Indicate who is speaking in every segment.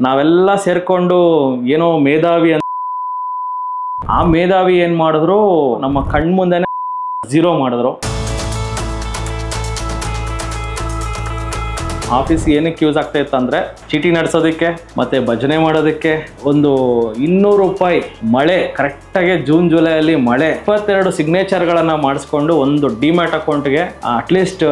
Speaker 1: ನಾವೆಲ್ಲ ಸೇರ್ಕೊಂಡು ಏನೋ ಮೇಧಾವಿ ಅಂತ, ಆ ಮೇಧಾವಿ ಏನು ಮಾಡಿದ್ರು, ನಮ್ಮ ಕಣ್ಮುಂದೆನೇ 0 ಮಾಡಿದ್ರು. ಆಫೀಸ್ ಏನಕ್ಕೆ ಯೂಸ್ ಆಗ್ತಾ ಇತ್ತು ಅಂದರೆ, ಚೀಟಿ ನಡೆಸೋದಕ್ಕೆ ಮತ್ತು ಭಜನೆ ಮಾಡೋದಕ್ಕೆ. ಒಂದು 200 ರೂಪಾಯಿ ಮಳೆ, ಕರೆಕ್ಟಾಗಿ ಜೂನ್ ಜುಲೈಯಲ್ಲಿ ಮಳೆ, 22 ಸಿಗ್ನೇಚರ್ಗಳನ್ನು ಮಾಡಿಸ್ಕೊಂಡು ಒಂದು ಡಿಮ್ಯಾಟ್ ಅಕೌಂಟ್ಗೆ ಅಟ್ಲೀಸ್ಟ್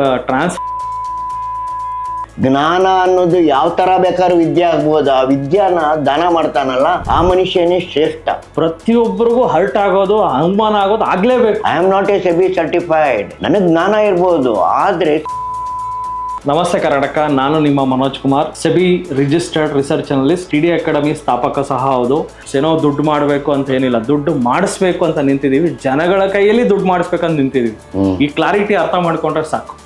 Speaker 2: ಜ್ಞಾನ ಅನ್ನೋದು ಯಾವ ತರ ಬೇಕಾದ್ರೂ ವಿದ್ಯೆ ಆಗ್ಬೋದು. ಆ ವಿದ್ಯಾನ ದಾನ ಮಾಡ್ತಾನಲ್ಲ, ಆ ಮನುಷ್ಯನೇ ಶ್ರೇಷ್ಠ.
Speaker 1: ಪ್ರತಿಯೊಬ್ಬರಿಗೂ ಹರ್ಟ್ ಆಗೋದು, ಅವಮಾನ ಆಗೋದು ಆಗ್ಲೇಬೇಕು.
Speaker 2: I am not a SEBI certified. ನನಗೆ ಜ್ಞಾನ ಇರ್ಬೋದು, ಆದ್ರೆ
Speaker 1: ನಮಸ್ತೆ ಕರ್ನಾಟಕ, ನಾನು ನಿಮ್ಮ Manoj Kumar, SEBI registered research analyst, TD academy ಸ್ಥಾಪಕ ಸಹ ಹೌದು. ಏನೋ ದುಡ್ಡು ಮಾಡಬೇಕು ಅಂತ ಏನಿಲ್ಲ, ದುಡ್ಡು ಮಾಡಿಸ್ಬೇಕು ಅಂತ ನಿಂತಿದ್ದೀವಿ. ಜನಗಳ ಕೈಯಲ್ಲಿ ದುಡ್ಡು ಮಾಡಿಸ್ಬೇಕಂತ ನಿಂತಿದ್ದೀವಿ. ಈ ಕ್ಲಾರಿಟಿ ಅರ್ಥ ಮಾಡ್ಕೊಂಡ್ರೆ ಸಾಕು.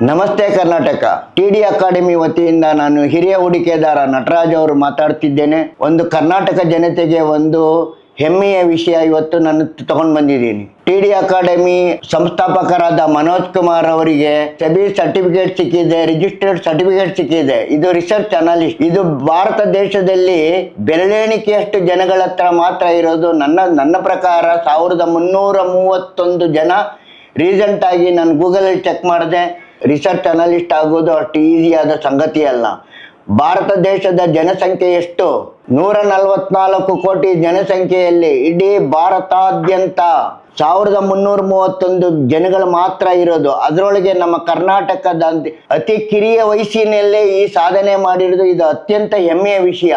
Speaker 2: ನಮಸ್ತೆ ಕರ್ನಾಟಕ. ಟಿಡಿ ಅಕಾಡೆಮಿ ವತಿಯಿಂದ ನಾನು ಹಿರಿಯ ಹೂಡಿಕೆದಾರ ನಟರಾಜ್ ಅವರು ಮಾತಾಡ್ತಿದ್ದೇನೆ. ಒಂದು ಕರ್ನಾಟಕ ಜನತೆಗೆ ಒಂದು ಹೆಮ್ಮೆಯ ವಿಷಯ ಇವತ್ತು ನಾನು ತಗೊಂಡು ಬಂದಿದ್ದೀನಿ. ಟಿಡಿ ಅಕಾಡೆಮಿ ಸಂಸ್ಥಾಪಕರಾದ ಮನೋಜ್ ಕುಮಾರ್ ಅವರಿಗೆ ಸೆಬಿ ಸರ್ಟಿಫಿಕೇಟ್ ಸಿಕ್ಕಿದೆ, ರಿಜಿಸ್ಟರ್ಡ್ ಸರ್ಟಿಫಿಕೇಟ್ ಸಿಕ್ಕಿದೆ. ಇದು ರಿಸರ್ಚ್ ಅನಾಲಿಸ್ಟ್. ಇದು ಭಾರತ ದೇಶದಲ್ಲಿ ಬೆರಳೆಣಿಕೆಯಷ್ಟು ಜನಗಳ ಹತ್ರ ಮಾತ್ರ ಇರೋದು. ನನ್ನ ಪ್ರಕಾರ 1331 ಜನ ರೀಸೆಂಟ್ ಆಗಿ ನಾನು ಗೂಗಲಲ್ಲಿ ಚೆಕ್ ಮಾಡಿದೆ. ರಿಸರ್ಚ್ ಅನಲಿಸ್ಟ್ ಆಗೋದು ಅಷ್ಟು ಈಸಿಯಾದ ಸಂಗತಿ ಅಲ್ಲ. ಭಾರತ ದೇಶದ ಜನಸಂಖ್ಯೆ ಎಷ್ಟು? 144 ಕೋಟಿ ಜನಸಂಖ್ಯೆಯಲ್ಲಿ ಇಡೀ ಭಾರತಾದ್ಯಂತ 1331 ಜನಗಳು ಮಾತ್ರ ಇರೋದು. ಅದರೊಳಗೆ ನಮ್ಮ ಕರ್ನಾಟಕದ ಅತಿ ಕಿರಿಯ ವಯಸ್ಸಿನಲ್ಲೇ ಈ ಸಾಧನೆ ಮಾಡಿರೋದು. ಇದು ಅತ್ಯಂತ ಹೆಮ್ಮೆಯ ವಿಷಯ.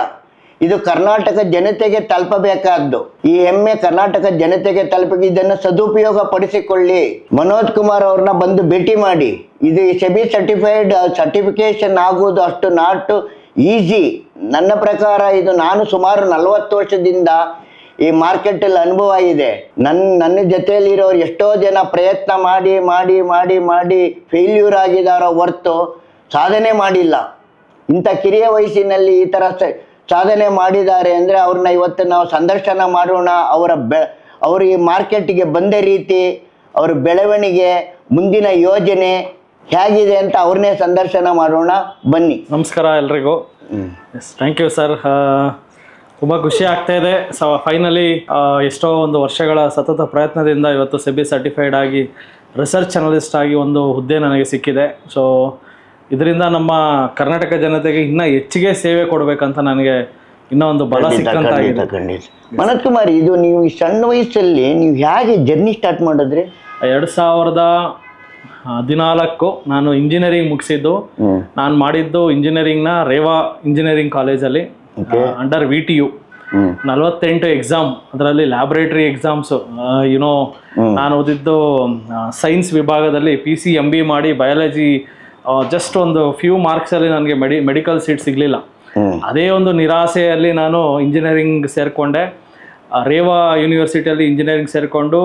Speaker 2: ಇದು ಕರ್ನಾಟಕ ಜನತೆಗೆ ತಲುಪಬೇಕಾದ್ದು. ಈ ಹೆಮ್ಮೆ ಕರ್ನಾಟಕ ಜನತೆಗೆ ತಲುಪಿ ಇದನ್ನು ಸದುಪಯೋಗ ಪಡಿಸಿಕೊಳ್ಳಿ. ಮನೋಜ್ ಕುಮಾರ್ ಅವ್ರನ್ನ ಬಂದು ಭೇಟಿ ಮಾಡಿ. ಇದು ಸೆಬಿ ಸರ್ಟಿಫಿಕೇಶನ್ ಆಗುವುದು ಅಷ್ಟು ನಾಟ್ ಈಸಿ. ನನ್ನ ಪ್ರಕಾರ ಇದು ನಾನು ಸುಮಾರು 40 ವರ್ಷದಿಂದ ಈ ಮಾರ್ಕೆಟಲ್ಲಿ ಅನುಭವ ಇದೆ. ನನ್ನ ಜೊತೆಯಲ್ಲಿರೋರು ಎಷ್ಟೋ ಜನ ಪ್ರಯತ್ನ ಮಾಡಿ ಮಾಡಿ ಮಾಡಿ ಮಾಡಿ ಫೇಲ್ಯೂರ್ ಆಗಿದಾರೋ ಹೊರತು ಸಾಧನೆ ಮಾಡಿಲ್ಲ. ಇಂಥ ಕಿರಿಯ ವಯಸ್ಸಿನಲ್ಲಿ ಈ ಥರ ಸಾಧನೆ ಮಾಡಿದ್ದಾರೆ ಅಂದರೆ ಅವ್ರನ್ನ ಇವತ್ತು ನಾವು ಸಂದರ್ಶನ ಮಾಡೋಣ. ಅವರು ಈ ಮಾರ್ಕೆಟಿಗೆ ಬಂದ ರೀತಿ, ಅವ್ರ ಬೆಳವಣಿಗೆ, ಮುಂದಿನ ಯೋಜನೆ ಹೇಗಿದೆ ಅಂತ ಅವ್ರನ್ನೇ ಸಂದರ್ಶನ ಮಾಡೋಣ. ಬನ್ನಿ.
Speaker 1: ನಮಸ್ಕಾರ ಎಲ್ರಿಗೂ. Thank you sir. ತುಂಬ ಖುಷಿ ಆಗ್ತಾ ಇದೆ. ಫೈನಲಿ ಎಷ್ಟೋ ಒಂದು ವರ್ಷಗಳ ಸತತ ಪ್ರಯತ್ನದಿಂದ ಇವತ್ತು ಸೆಬಿ ಸರ್ಟಿಫೈಡ್ ಆಗಿ ರಿಸರ್ಚ್ ಅನಲಿಸ್ಟ್ ಆಗಿ ಒಂದು ಹುದ್ದೆ ನನಗೆ ಸಿಕ್ಕಿದೆ. ಸೊ ಇದರಿಂದ ನಮ್ಮ ಕರ್ನಾಟಕ ಜನತೆಗೆ ಇನ್ನೂ ಹೆಚ್ಚಿಗೆ ಸೇವೆ ಕೊಡಬೇಕಂತ ನನಗೆ ಇನ್ನೂ ಒಂದು ಬಲ ಸಿಕ್ಕಂತಾಗಿದೆ.
Speaker 2: ಮನೋಜ್ ಕುಮಾರ್, ಇದು ನೀವು ಈ ಸಣ್ಣ ವಯಸ್ಸಲ್ಲಿ ನೀವು ಹೇಗೆ ಜರ್ನಿ ಸ್ಟಾರ್ಟ್ ಮಾಡಿದ್ರಿ?
Speaker 1: 2014 ನಾನು ಇಂಜಿನಿಯರಿಂಗ್ ಮುಗಿಸಿದ್ದು. ನಾನು ಮಾಡಿದ್ದು ಇಂಜಿನಿಯರಿಂಗ್ನ ರೇವಾ ಇಂಜಿನಿಯರಿಂಗ್ ಕಾಲೇಜಲ್ಲಿ ಅಂಡರ್ VTU. 48 ಎಕ್ಸಾಮ್, ಅದರಲ್ಲಿ ಲ್ಯಾಬೊರೇಟರಿ ಎಕ್ಸಾಮ್ಸು. ನಾನು ಓದಿದ್ದು ಸೈನ್ಸ್ ವಿಭಾಗದಲ್ಲಿ PCMB ಮಾಡಿ ಬಯಾಲಜಿ. ಜಸ್ಟ್ ಒಂದು ಫ್ಯೂ ಮಾರ್ಕ್ಸಲ್ಲಿ ನನಗೆ ಮೆಡಿಕಲ್ ಸೀಟ್ ಸಿಗಲಿಲ್ಲ. ಅದೇ ಒಂದು ನಿರಾಸೆಯಲ್ಲಿ ನಾನು ಇಂಜಿನಿಯರಿಂಗ್ ಸೇರಿಕೊಂಡೆ. ರೇವಾ ಯೂನಿವರ್ಸಿಟಿಯಲ್ಲಿ ಇಂಜಿನಿಯರಿಂಗ್ ಸೇರಿಕೊಂಡು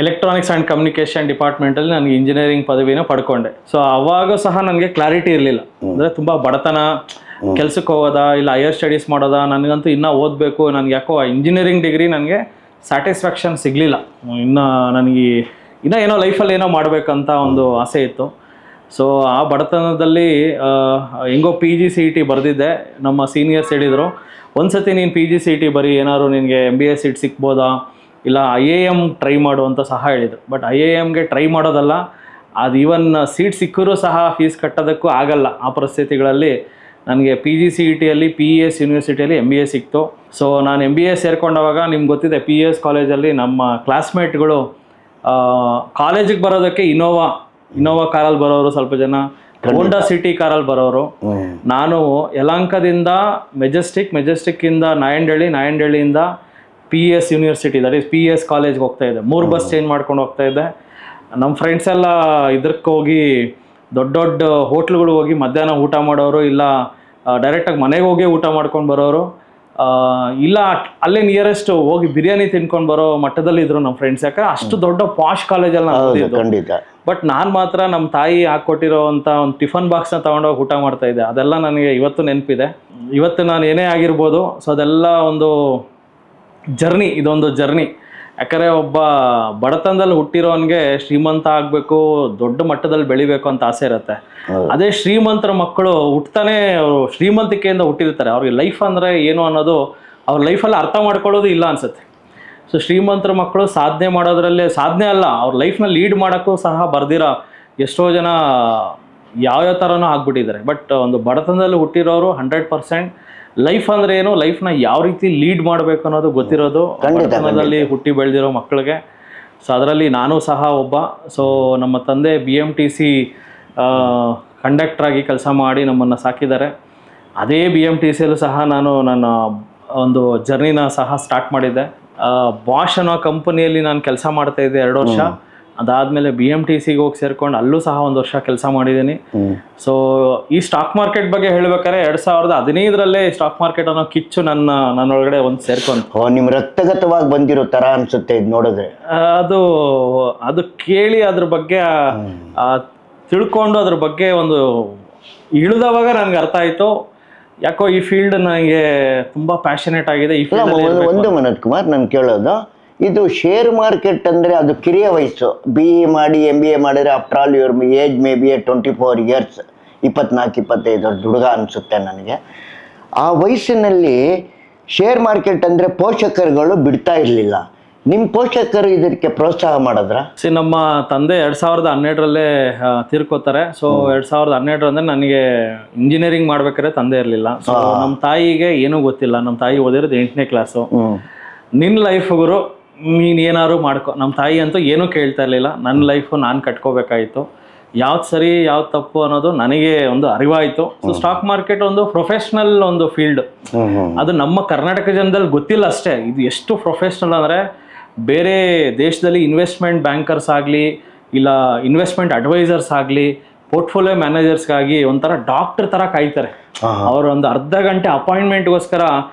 Speaker 1: ಎಲೆಕ್ಟ್ರಾನಿಕ್ಸ್ ಆ್ಯಂಡ್ ಕಮ್ಯುನಿಕೇಷನ್ ಡಿಪಾರ್ಟ್ಮೆಂಟಲ್ಲಿ ನನಗೆ ಇಂಜಿನಿಯರಿಂಗ್ ಪದವಿನ ಪಡ್ಕೊಂಡೆ. ಸೊ ಅವಾಗ ಸಹ ನನಗೆ ಕ್ಲಾರಿಟಿ ಇರಲಿಲ್ಲ. ಅಂದರೆ ತುಂಬ ಬಡತನ, ಕೆಲ್ಸಕ್ಕೆ ಹೋಗೋದಾ ಇಲ್ಲ ಹೈಯರ್ ಸ್ಟಡೀಸ್ ಮಾಡೋದಾ, ನನಗಂತೂ ಇನ್ನೂ ಓದಬೇಕು. ನನಗೆ ಯಾಕೋ ಇಂಜಿನಿಯರಿಂಗ್ ಡಿಗ್ರಿ ನನಗೆ ಸ್ಯಾಟಿಸ್ಫ್ಯಾಕ್ಷನ್ ಸಿಗಲಿಲ್ಲ. ನನಗೆ ಏನೋ ಲೈಫಲ್ಲಿ ಏನೋ ಮಾಡಬೇಕಂತ ಒಂದು ಆಸೆ ಇತ್ತು. ಸೊ ಆ ಬಡತನದಲ್ಲಿ ಹೆಂಗೋ PGCET ಬರೆದಿದ್ದೆ. ನಮ್ಮ ಸೀನಿಯರ್ಸ್ ಹೇಳಿದರು, ಒಂದು ಸತಿ ನೀನು PGCET ಬರೀ, ಏನಾದ್ರು ನಿನಗೆ MBA ಸೀಟ್ ಸಿಗ್ಬೋದಾ, ಇಲ್ಲ IIM ಟ್ರೈ ಮಾಡು ಅಂತ ಸಹ ಹೇಳಿದರು. ಬಟ್ IIMಗೆ ಟ್ರೈ ಮಾಡೋದಲ್ಲ, ಅದು ಈವನ್ ಸೀಟ್ ಸಿಕ್ಕರೂ ಸಹ ಫೀಸ್ ಕಟ್ಟೋದಕ್ಕೂ ಆಗಲ್ಲ. ಆ ಪರಿಸ್ಥಿತಿಗಳಲ್ಲಿ ನನಗೆ PGCETಯಲ್ಲಿ PES ಯೂನಿವರ್ಸಿಟಿಯಲ್ಲಿ MBA ಸಿಕ್ತು. ಸೊ ನಾನು MBA ಸೇರ್ಕೊಂಡವಾಗ ನಿಮ್ಗೆ ಗೊತ್ತಿದೆ, PES ಕಾಲೇಜಲ್ಲಿ ನಮ್ಮ ಕ್ಲಾಸ್ಮೇಟ್ಗಳು ಕಾಲೇಜಿಗೆ ಬರೋದಕ್ಕೆ ಇನೋವಾ ಕಾರಲ್ಲಿ ಬರೋರು ಸ್ವಲ್ಪ ಜನ, ಹೋಂಡಾ ಸಿಟಿ ಕಾರಲ್ಲಿ ಬರೋರು. ನಾನು ಯಲಹಂಕದಿಂದ ಮೆಜೆಸ್ಟಿಕ್ಕಿಂದ ನಾಯಂಡಹಳ್ಳಿಯಿಂದ PES university, that is PES ಕಾಲೇಜ್ಗೆ ಹೋಗ್ತಾ ಇದ್ದೆ. 3 ಬಸ್ ಚೇಂಜ್ ಮಾಡ್ಕೊಂಡು ಹೋಗ್ತಾ ಇದ್ದೆ. ನಮ್ಮ ಫ್ರೆಂಡ್ಸ್ ಎಲ್ಲ ಇದಕ್ಕೆ ಹೋಗಿ ದೊಡ್ಡ ದೊಡ್ಡ ಹೋಟ್ಲುಗಳು ಹೋಗಿ ಮಧ್ಯಾಹ್ನ ಊಟ ಮಾಡೋರು, ಇಲ್ಲ ಡೈರೆಕ್ಟಾಗಿ ಮನೆಗೆ ಹೋಗಿ ಊಟ ಮಾಡ್ಕೊಂಡು ಬರೋರು, ಇಲ್ಲ ಅಲ್ಲೇ ನಿಯರೆಸ್ಟ್ ಹೋಗಿ ಬಿರಿಯಾನಿ ತಿನ್ಕೊಂಡು ಬರೋ ಮಟ್ಟದಲ್ಲಿ ಇದ್ರು ನಮ್ಮ ಫ್ರೆಂಡ್ಸ್. ಯಾಕಂದ್ರೆ ಅಷ್ಟು ದೊಡ್ಡ ಪಾಶ್ ಕಾಲೇಜಲ್ಲಿ ನಾನು ಓದಿದ್ದು. ಬಟ್ ನಾನು ಮಾತ್ರ ನಮ್ಮ ತಾಯಿ ಹಾಕ್ಕೊಟ್ಟಿರೋವಂಥ ಒಂದು ಟಿಫನ್ ಬಾಕ್ಸ್ನ ತೊಗೊಂಡೋಗಿ ಊಟ ಮಾಡ್ತಾ ಇದ್ದೆ. ಅದೆಲ್ಲ ನನಗೆ ಇವತ್ತು ನೆನಪಿದೆ. ಇವತ್ತು ನಾನು ಏನೇ ಆಗಿರ್ಬೋದು, ಸೊ ಅದೆಲ್ಲ ಒಂದು ಜರ್ನಿ, ಇದೊಂದು ಜರ್ನಿ. ಯಾಕಂದರೆ ಒಬ್ಬ ಬಡತನದಲ್ಲಿ ಹುಟ್ಟಿರೋನ್ಗೆ ಶ್ರೀಮಂತ ಆಗಬೇಕು, ದೊಡ್ಡ ಮಟ್ಟದಲ್ಲಿ ಬೆಳಿಬೇಕು ಅಂತ ಆಸೆ ಇರುತ್ತೆ. ಅದೇ ಶ್ರೀಮಂತರ ಮಕ್ಕಳು ಹುಟ್ತಾನೆ ಶ್ರೀಮಂತಿಕೆಯಿಂದ ಹುಟ್ಟಿರ್ತಾರೆ. ಅವ್ರಿಗೆ ಲೈಫ್ ಅಂದರೆ ಏನು ಅನ್ನೋದು ಅವ್ರ ಲೈಫಲ್ಲಿ ಅರ್ಥ ಮಾಡ್ಕೊಳ್ಳೋದು ಇಲ್ಲ ಅನಿಸುತ್ತೆ. ಸೊ ಶ್ರೀಮಂತರ ಮಕ್ಕಳು ಸಾಧನೆ ಮಾಡೋದ್ರಲ್ಲಿ, ಸಾಧನೆ ಅಲ್ಲ, ಅವ್ರ ಲೈಫ್ನ ಲೀಡ್ ಮಾಡೋಕ್ಕೂ ಸಹ ಬರ್ದಿರೋ ಎಷ್ಟೋ ಜನ ಯಾವ್ಯಾವ ಥರನೂ ಆಗ್ಬಿಟ್ಟಿದ್ದಾರೆ. ಬಟ್ ಒಂದು ಬಡತನದಲ್ಲಿ ಹುಟ್ಟಿರೋರು 100% ಲೈಫ್ ಅಂದರೆ ಏನು, ಲೈಫ್ನ ಯಾವ ರೀತಿ ಲೀಡ್ ಮಾಡಬೇಕು ಅನ್ನೋದು ಗೊತ್ತಿರೋದು ಬಡತನದಲ್ಲಿ ಹುಟ್ಟಿ ಬೆಳೆದಿರೋ ಮಕ್ಕಳಿಗೆ. ಸೊ ಅದರಲ್ಲಿ ನಾನು ಸಹ ಒಬ್ಬ. ಸೊ ನಮ್ಮ ತಂದೆ BMTC ಕಂಡಕ್ಟ್ರಾಗಿ ಕೆಲಸ ಮಾಡಿ ನಮ್ಮನ್ನು ಸಾಕಿದ್ದಾರೆ. ಅದೇ BMTCಯಲ್ಲೂ ಸಹ ನಾನು ನನ್ನ ಒಂದು ಜರ್ನಿನ ಸಹ ಸ್ಟಾರ್ಟ್ ಮಾಡಿದ್ದೆ. ಬಾಷ್ ಅನ್ನೋ ಕಂಪನಿಯಲ್ಲಿ ನಾನು ಕೆಲಸ ಮಾಡ್ತಾ ಇದ್ದೆ 2 ವರ್ಷ. ಅದಾದಮೇಲೆ BMTCಗೆ ಹೋಗಿ ಸೇರ್ಕೊಂಡು ಅಲ್ಲೂ ಸಹ 1 ವರ್ಷ ಕೆಲಸ ಮಾಡಿದ್ದೀನಿ. ಸೊ ಈ ಸ್ಟಾಕ್ ಮಾರ್ಕೆಟ್ ಬಗ್ಗೆ ಹೇಳ್ಬೇಕಾದ್ರೆ 2015ರಲ್ಲೇ ಸ್ಟಾಕ್ ಮಾರ್ಕೆಟ್ ಅನ್ನೋ ಕಿಚ್ಚು ನನ್ನೊಳಗಡೆ ಒಂದು ಸೇರ್ಕೊಂಡು
Speaker 2: ನಿಮ್ ರಕ್ತಗತವಾಗಿ ಬಂದಿರೋ ತರ ಅನ್ಸುತ್ತೆ ಇದು ನೋಡಿದ್ರೆ.
Speaker 1: ಅದು ಕೇಳಿ ಅದ್ರ ಬಗ್ಗೆ ತಿಳ್ಕೊಂಡು ಅದ್ರ ಬಗ್ಗೆ ಒಂದು ಇಳಿದವಾಗ ನನಗೆ ಅರ್ಥ ಆಯಿತು, ಯಾಕೋ ಈ ಫೀಲ್ಡ್ ನನಗೆ ತುಂಬ ಪ್ಯಾಷನೇಟ್ ಆಗಿದೆ. ಈ ಫೀಲ್ಡ್
Speaker 2: ಒಂದು ಮನೋಜ್ ಕುಮಾರ್ ನಾನು ಕೇಳೋದು, ಇದು ಶೇರ್ ಮಾರ್ಕೆಟ್ ಅಂದರೆ ಅದು ಕಿರಿಯ ವಯಸ್ಸು. BE ಮಾಡಿ MBA ಮಾಡಿದ್ರೆ after all your age may be 24 years, 24-25 ವರ್ಷ ಹುಡುಗ ಅನಿಸುತ್ತೆ ನನಗೆ. ಆ ವಯಸ್ಸಿನಲ್ಲಿ ಶೇರ್ ಮಾರ್ಕೆಟ್ ಅಂದರೆ ಪೋಷಕರುಗಳು ಬಿಡ್ತಾ ಇರಲಿಲ್ಲ. ನಿಮ್ಮ ಪೋಷಕರು ಇದಕ್ಕೆ ಪ್ರೋತ್ಸಾಹ ಮಾಡಿದ್ರ?
Speaker 1: ನಮ್ಮ ತಂದೆ 2012ರಲ್ಲೇ ತೀರ್ಕೋತಾರೆ. ಸೊ 2012 ಅಂದರೆ ನನಗೆ ಇಂಜಿನಿಯರಿಂಗ್ ಮಾಡ್ಬೇಕಾದ್ರೆ ತಂದೆ ಇರಲಿಲ್ಲ. ಸೊ ನಮ್ಮ ತಾಯಿಗೆ ಏನೂ ಗೊತ್ತಿಲ್ಲ. ನಮ್ಮ ತಾಯಿ ಓದಿರೋದು 8ನೇ ಕ್ಲಾಸು. ನಿನ್ನ ಲೈಫ್ ಗುರು, ನೀನು ಏನಾದ್ರು ಮಾಡ್ಕೊ. ನಮ್ಮ ತಾಯಿ ಅಂತೂ ಏನೂ ಕೇಳ್ತಾ ಇರಲಿಲ್ಲ. ನನ್ನ ಲೈಫು ನಾನು ಕಟ್ಕೋಬೇಕಾಯಿತು. ಯಾವ್ದು ಸರಿ ಯಾವ್ದು ತಪ್ಪು ಅನ್ನೋದು ನನಗೆ ಒಂದು ಅರಿವಾಯಿತು. ಸೊ ಸ್ಟಾಕ್ ಮಾರ್ಕೆಟ್ ಒಂದು ಪ್ರೊಫೆಷ್ನಲ್ ಒಂದು ಫೀಲ್ಡ್. ಅದು ನಮ್ಮ ಕರ್ನಾಟಕ ಜನದಲ್ಲಿ ಗೊತ್ತಿಲ್ಲ ಅಷ್ಟೇ. ಇದು ಎಷ್ಟು ಪ್ರೊಫೆಷ್ನಲ್ ಅಂದರೆ, ಬೇರೆ ದೇಶದಲ್ಲಿ ಇನ್ವೆಸ್ಟ್ಮೆಂಟ್ ಬ್ಯಾಂಕರ್ಸ್ ಆಗಲಿ, ಇಲ್ಲ ಇನ್ವೆಸ್ಟ್ಮೆಂಟ್ ಅಡ್ವೈಸರ್ಸ್ ಆಗಲಿ, ಪೋರ್ಟ್ಫೋಲಿಯೋ ಮ್ಯಾನೇಜರ್ಸ್ಗಾಗಿ ಒಂಥರ ಡಾಕ್ಟರ್ ಥರ ಕಾಯ್ತಾರೆ. ಅವರು ಒಂದು ಅರ್ಧ ಗಂಟೆ ಅಪಾಯಿಂಟ್ಮೆಂಟ್ಗೋಸ್ಕರ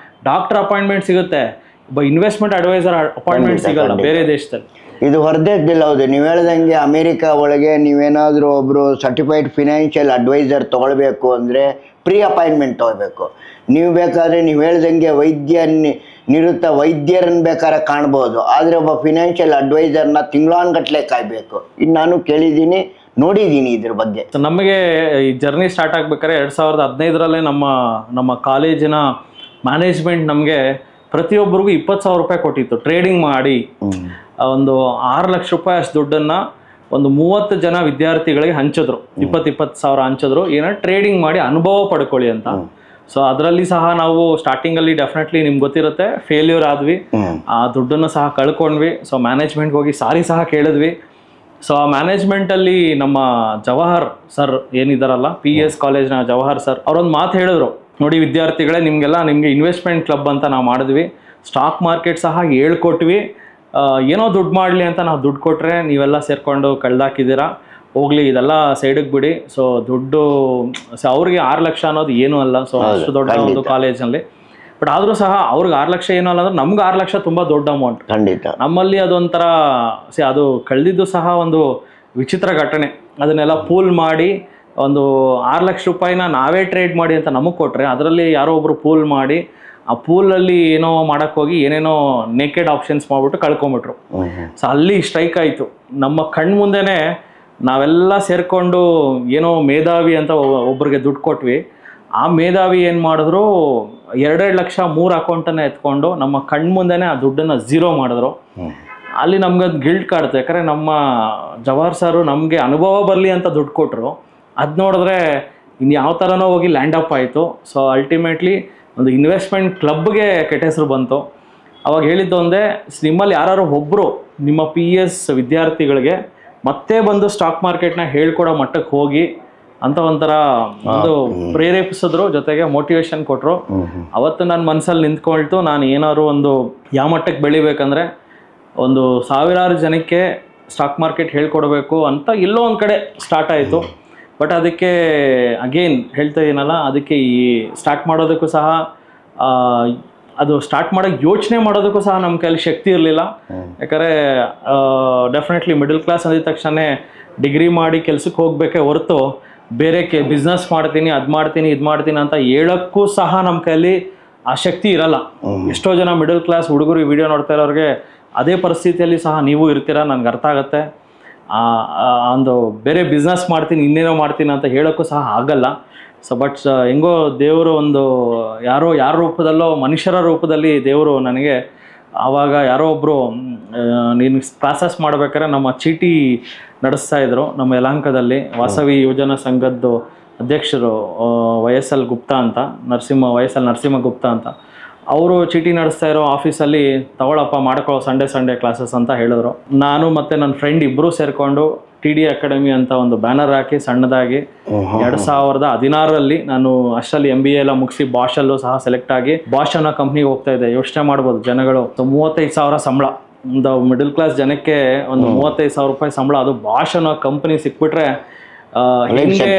Speaker 1: ಡಾಕ್ಟರ್ ಅಪಾಯಿಂಟ್ಮೆಂಟ್ ಸಿಗುತ್ತೆ, ಒಬ್ಬ ಇನ್ವೆಸ್ಟ್ಮೆಂಟ್ ಅಡ್ವೈಸರ್ ಅಪಾಯಿಂಟ್ಮೆಂಟ್ ಸಿಗಲ್ಲ ಬೇರೆ ದೇಶದಲ್ಲಿ.
Speaker 2: ಇದು ಹೊರದೇಶದಲ್ಲಿ ಹೌದು. ನೀವು ಹೇಳ್ದಂಗೆ ಅಮೇರಿಕಾ ಒಳಗೆ ನೀವೇನಾದರೂ ಒಬ್ಬರು ಸರ್ಟಿಫೈಡ್ ಫಿನಾನ್ಷಿಯಲ್ ಅಡ್ವೈಸರ್ ತೊಗೊಳ್ಬೇಕು ಅಂದರೆ ಪ್ರೀ ಅಪಾಯಿಂಟ್ಮೆಂಟ್ ತೊಗೋಬೇಕು. ನೀವು ಬೇಕಾದರೆ ನೀವು ಹೇಳ್ದಂಗೆ ನಿವೃತ್ತ ವೈದ್ಯರನ್ನು ಬೇಕಾದ್ರೆ ಕಾಣ್ಬೋದು, ಆದರೆ ಒಬ್ಬ ಫಿನಾನ್ಷಿಯಲ್ ಅಡ್ವೈಸರ್ನ ತಿಂಗಳಾನ್ಗಟ್ಲೆ ಕಾಯಬೇಕು. ಇನ್ನು ನಾನು ಕೇಳಿದ್ದೀನಿ, ನೋಡಿದ್ದೀನಿ ಇದ್ರ ಬಗ್ಗೆ.
Speaker 1: ನಮಗೆ ಈ ಜರ್ನಿ ಸ್ಟಾರ್ಟ್ ಆಗ್ಬೇಕಾದ್ರೆ 2015ರಲ್ಲೇ ನಮ್ಮ ಕಾಲೇಜಿನ ಮ್ಯಾನೇಜ್ಮೆಂಟ್ ನಮಗೆ ಪ್ರತಿಯೊಬ್ಬರಿಗೂ 20,000 ರೂಪಾಯಿ ಕೊಟ್ಟಿತ್ತು. ಟ್ರೇಡಿಂಗ್ ಮಾಡಿ ಒಂದು 6 ಲಕ್ಷ ರೂಪಾಯಿ ಅಷ್ಟು ದುಡ್ಡನ್ನು ಒಂದು 30 ಜನ ವಿದ್ಯಾರ್ಥಿಗಳಿಗೆ ಹಂಚಿದ್ರು. 20,000 ಹಂಚಿದ್ರು, ಏನೋ ಟ್ರೇಡಿಂಗ್ ಮಾಡಿ ಅನುಭವ ಪಡ್ಕೊಳ್ಳಿ ಅಂತ. ಸೊ ಅದರಲ್ಲಿ ಸಹ ನಾವು ಸ್ಟಾರ್ಟಿಂಗಲ್ಲಿ ಡೆಫಿನೆಟ್ಲಿ ನಿಮ್ಗೆ ಗೊತ್ತಿರುತ್ತೆ, ಫೇಲ್ಯೂರ್ ಆದ್ವಿ, ಆ ದುಡ್ಡನ್ನು ಸಹ ಕಳ್ಕೊಂಡ್ವಿ. ಸೊ ಮ್ಯಾನೇಜ್ಮೆಂಟ್ಗೆ ಹೋಗಿ ಸಾರಿ ಸಹ ಕೇಳಿದ್ವಿ. ಸೊ ಆ ಮ್ಯಾನೇಜ್ಮೆಂಟಲ್ಲಿ ನಮ್ಮ ಜವಾಹರ್ ಸರ್ ಏನಿದಾರಲ್ಲ, PS ಕಾಲೇಜ್ನ ಜವಾಹರ್ ಸರ್, ಅವರೊಂದು ಮಾತು ಹೇಳಿದ್ರು, ನೋಡಿ ವಿದ್ಯಾರ್ಥಿಗಳೇ, ನಿಮಗೆ ಇನ್ವೆಸ್ಟ್ಮೆಂಟ್ ಕ್ಲಬ್ ಅಂತ ನಾವು ಮಾಡಿದ್ವಿ, ಸ್ಟಾಕ್ ಮಾರ್ಕೆಟ್ ಸಹ ಹೇಳ್ಕೊಟ್ವಿ, ಏನೋ ದುಡ್ಡು ಮಾಡಲಿ ಅಂತ ನಾವು ದುಡ್ಡು ಕೊಟ್ಟರೆ ನೀವೆಲ್ಲ ಸೇರಿಕೊಂಡು ಕಳ್ದಾಕಿದ್ದೀರಾ, ಹೋಗ್ಲಿ ಇದೆಲ್ಲ ಸೈಡಿಗೆ ಬಿಡಿ. ಸೊ ದುಡ್ಡು ಅವ್ರಿಗೆ 6 ಲಕ್ಷ ಅನ್ನೋದು ಏನೂ ಅಲ್ಲ. ಸೊ ಅಷ್ಟು ದೊಡ್ಡ ಒಂದು ಕಾಲೇಜಲ್ಲಿ. ಬಟ್ ಆದರೂ ಸಹ ಅವ್ರಿಗೆ 6 ಲಕ್ಷ ಏನೂ ಅಲ್ಲ ಅಂದ್ರೆ ನಮ್ಗೆ 6 ಲಕ್ಷ ತುಂಬ ದೊಡ್ಡ ಅಮೌಂಟ್.
Speaker 2: ಖಂಡಿತ
Speaker 1: ನಮ್ಮಲ್ಲಿ ಅದೊಂಥರ ಅದು ಕಳೆದಿದ್ದು ಸಹ ಒಂದು ವಿಚಿತ್ರ ಘಟನೆ. ಅದನ್ನೆಲ್ಲ ಪೂಲ್ ಮಾಡಿ ಒಂದು 6 ಲಕ್ಷ ರೂಪಾಯಿನ ನಾವೇ ಟ್ರೇಡ್ ಮಾಡಿ ಅಂತ ನಮಗೆ ಕೊಟ್ಟರೆ, ಅದರಲ್ಲಿ ಯಾರೋ ಒಬ್ಬರು ಪೂಲ್ ಮಾಡಿ ಆ ಪೂಲಲ್ಲಿ ಏನೋ ಮಾಡೋಕ್ಕೆ ಹೋಗಿ ಏನೇನೋ ನೇಕೆಡ್ ಆಪ್ಷನ್ಸ್ ಮಾಡಿಬಿಟ್ಟು ಕಳ್ಕೊಂಬಿಟ್ರು. ಸೊ ಅಲ್ಲಿ ಸ್ಟ್ರೈಕ್ ಆಯಿತು. ನಮ್ಮ ಕಣ್ಣು ಮುಂದೆನೇ ನಾವೆಲ್ಲ ಸೇರಿಕೊಂಡು ಏನೋ ಮೇಧಾವಿ ಅಂತ ಒಬ್ಬರಿಗೆ ದುಡ್ಡು ಕೊಟ್ವಿ. ಆ ಮೇಧಾವಿ ಏನು ಮಾಡಿದ್ರು, 2 ಲಕ್ಷ 3 ಅಕೌಂಟನ್ನು ಎತ್ಕೊಂಡು ನಮ್ಮ ಕಣ್ಣು ಮುಂದೆನೇ ಆ ದುಡ್ಡನ್ನು ಝೀರೋ ಮಾಡಿದ್ರು. ಅಲ್ಲಿ ನಮ್ಗೆ ಅದು ಗಿಲ್ಟ್ ಕಾಡ್ತು. ಯಾಕಂದರೆ ನಮ್ಮ ಜವಾಹರ್ ಸರು ನಮಗೆ ಅನುಭವ ಬರಲಿ ಅಂತ ದುಡ್ಡು ಕೊಟ್ಟರು. ಅದು ನೋಡಿದ್ರೆ ಇನ್ನು ಯಾವ ಥರನೋ ಹೋಗಿ ಲ್ಯಾಂಡ್ ಅಪ್ ಆಯಿತು. ಸೊ ಅಲ್ಟಿಮೇಟ್ಲಿ ಒಂದು ಇನ್ವೆಸ್ಟ್ಮೆಂಟ್ ಕ್ಲಬ್ಗೆ ಕೆಟ್ಟ ಹೆಸರು ಬಂತು. ಅವಾಗ ಹೇಳಿದ್ದು ಒಂದೇ, ನಿಮ್ಮಲ್ಲಿ ಯಾರು ಒಬ್ಬರು ನಿಮ್ಮ PS ವಿದ್ಯಾರ್ಥಿಗಳಿಗೆ ಮತ್ತೆ ಬಂದು ಸ್ಟಾಕ್ ಮಾರ್ಕೆಟ್ನ ಹೇಳ್ಕೊಡೋ ಮಟ್ಟಕ್ಕೆ ಹೋಗಿ ಅಂತ ಒಂಥರ ಒಂದು ಪ್ರೇರೇಪಿಸಿದ್ರು, ಜೊತೆಗೆ ಮೋಟಿವೇಶನ್ ಕೊಟ್ಟರು. ಅವತ್ತು ನನ್ನ ಮನಸ್ಸಲ್ಲಿ ನಿಂತ್ಕೊಳ್ತು, ನಾನು ಏನಾದ್ರು ಒಂದು ಯಾವ ಮಟ್ಟಕ್ಕೆ ಬೆಳಿಬೇಕಂದ್ರೆ ಒಂದು 1000 ಜನಕ್ಕೆ ಸ್ಟಾಕ್ ಮಾರ್ಕೆಟ್ ಹೇಳ್ಕೊಡ್ಬೇಕು ಅಂತ ಎಲ್ಲೋ ಒಂದು ಕಡೆ ಸ್ಟಾರ್ಟ್ ಆಯಿತು. ಬಟ್ ಅದಕ್ಕೆ ಅಗೇನ್ ಹೇಳ್ತಾ ಇದೀನಲ್ಲ, ಅದಕ್ಕೆ ಈ ಸ್ಟಾರ್ಟ್ ಮಾಡೋದಕ್ಕೂ ಸಹ ಅದು ಸ್ಟಾರ್ಟ್ ಮಾಡೋಕ್ಕೆ ಯೋಚನೆ ಮಾಡೋದಕ್ಕೂ ಸಹ ನಮ್ಮ ಕೈಯಲ್ಲಿ ಶಕ್ತಿ ಇರಲಿಲ್ಲ. ಯಾಕಂದರೆ ಡೆಫಿನೆಟ್ಲಿ ಮಿಡಲ್ ಕ್ಲಾಸ್ ಅಂದಿದ ತಕ್ಷಣ ಡಿಗ್ರಿ ಮಾಡಿ ಕೆಲ್ಸಕ್ಕೆ ಹೋಗಬೇಕೇ ಹೊರತು ಬೇರೆ ಬಿಸ್ನೆಸ್ ಮಾಡ್ತೀನಿ, ಅದು ಮಾಡ್ತೀನಿ, ಇದು ಮಾಡ್ತೀನಿ ಅಂತ ಹೇಳೋಕ್ಕೂ ಸಹ ನಮ್ಮ ಕೈಯಲ್ಲಿ ಆ ಶಕ್ತಿ ಇರಲ್ಲ. ಎಷ್ಟೋ ಜನ ಮಿಡಲ್ ಕ್ಲಾಸ್ ಹುಡುಗರು ಈ ವಿಡಿಯೋ ನೋಡ್ತಾ ಇರೋರಿಗೆ ಅದೇ ಪರಿಸ್ಥಿತಿಯಲ್ಲಿ ಸಹ ನೀವು ಇರ್ತೀರಾ, ನನಗೆ ಅರ್ಥ ಆಗುತ್ತೆ. ಒಂದು ಬೇರೆ ಬಿಸ್ನೆಸ್ ಮಾಡ್ತೀನಿ, ಇನ್ನೇನೋ ಮಾಡ್ತೀನಿ ಅಂತ ಹೇಳೋಕ್ಕೂ ಸಹ ಆಗಲ್ಲ. ಸೊ ಬಟ್ ಹೆಂಗೋ ದೇವರು ಒಂದು ಯಾರ ರೂಪದಲ್ಲೋ, ಮನುಷ್ಯರ ರೂಪದಲ್ಲಿ ದೇವರು ನನಗೆ ಆವಾಗ ಯಾರೋ ಒಬ್ಬರು ನೀನು ಕ್ಲಾಸಸ್ ಮಾಡ್ಬೇಕಾದ್ರೆ ನಮ್ಮ ಚೀಟಿ ನಡೆಸ್ತಾ ಇದ್ರು ನಮ್ಮ ಯಲಹಂಕದಲ್ಲಿ. ವಾಸವಿ ಯುವಜನ ಸಂಘದ್ದು ಅಧ್ಯಕ್ಷರು YSL ಗುಪ್ತಾ ಅಂತ, YSL ನರಸಿಂಹ ಗುಪ್ತಾ ಅಂತ, ಅವರು ಚೀಟಿ ನಡೆಸ್ತಾ ಇರೋ ಆಫೀಸಲ್ಲಿ ತಗೊಳಪ್ಪ ಮಾಡ್ಕೋ ಸಂಡೇ ಕ್ಲಾಸಸ್ ಅಂತ ಹೇಳಿದ್ರು. ನಾನು ಮತ್ತು ನನ್ನ ಫ್ರೆಂಡ್ ಇಬ್ಬರೂ ಸೇರಿಕೊಂಡು TD ಅಕಾಡೆಮಿ ಅಂತ ಒಂದು ಬ್ಯಾನರ್ ಹಾಕಿ ಸಣ್ಣದಾಗಿ 2016ರಲ್ಲಿ ನಾನು ಅಷ್ಟರಲ್ಲಿ MBA ಎಲ್ಲ ಮುಗಿಸಿ ಬಾಷಲ್ಲೂ ಸಹ ಸೆಲೆಕ್ಟ್ ಆಗಿ ಬಾಷ್ ಅನ್ನೋ ಕಂಪ್ನಿಗೆ ಹೋಗ್ತಾ ಇದ್ದೆ. ಯೋಚನೆ ಮಾಡ್ಬೋದು ಜನಗಳು, 35,000 ಸಂಬಳ, ಒಂದು ಮಿಡಲ್ ಕ್ಲಾಸ್ ಜನಕ್ಕೆ ಒಂದು 35,000 ರೂಪಾಯಿ ಸಂಬಳ, ಅದು ಬಾಷ್ ಅನ್ನೋ ಕಂಪ್ನಿ ಸಿಕ್ಬಿಟ್ರೆ ಹಿಂಗೆ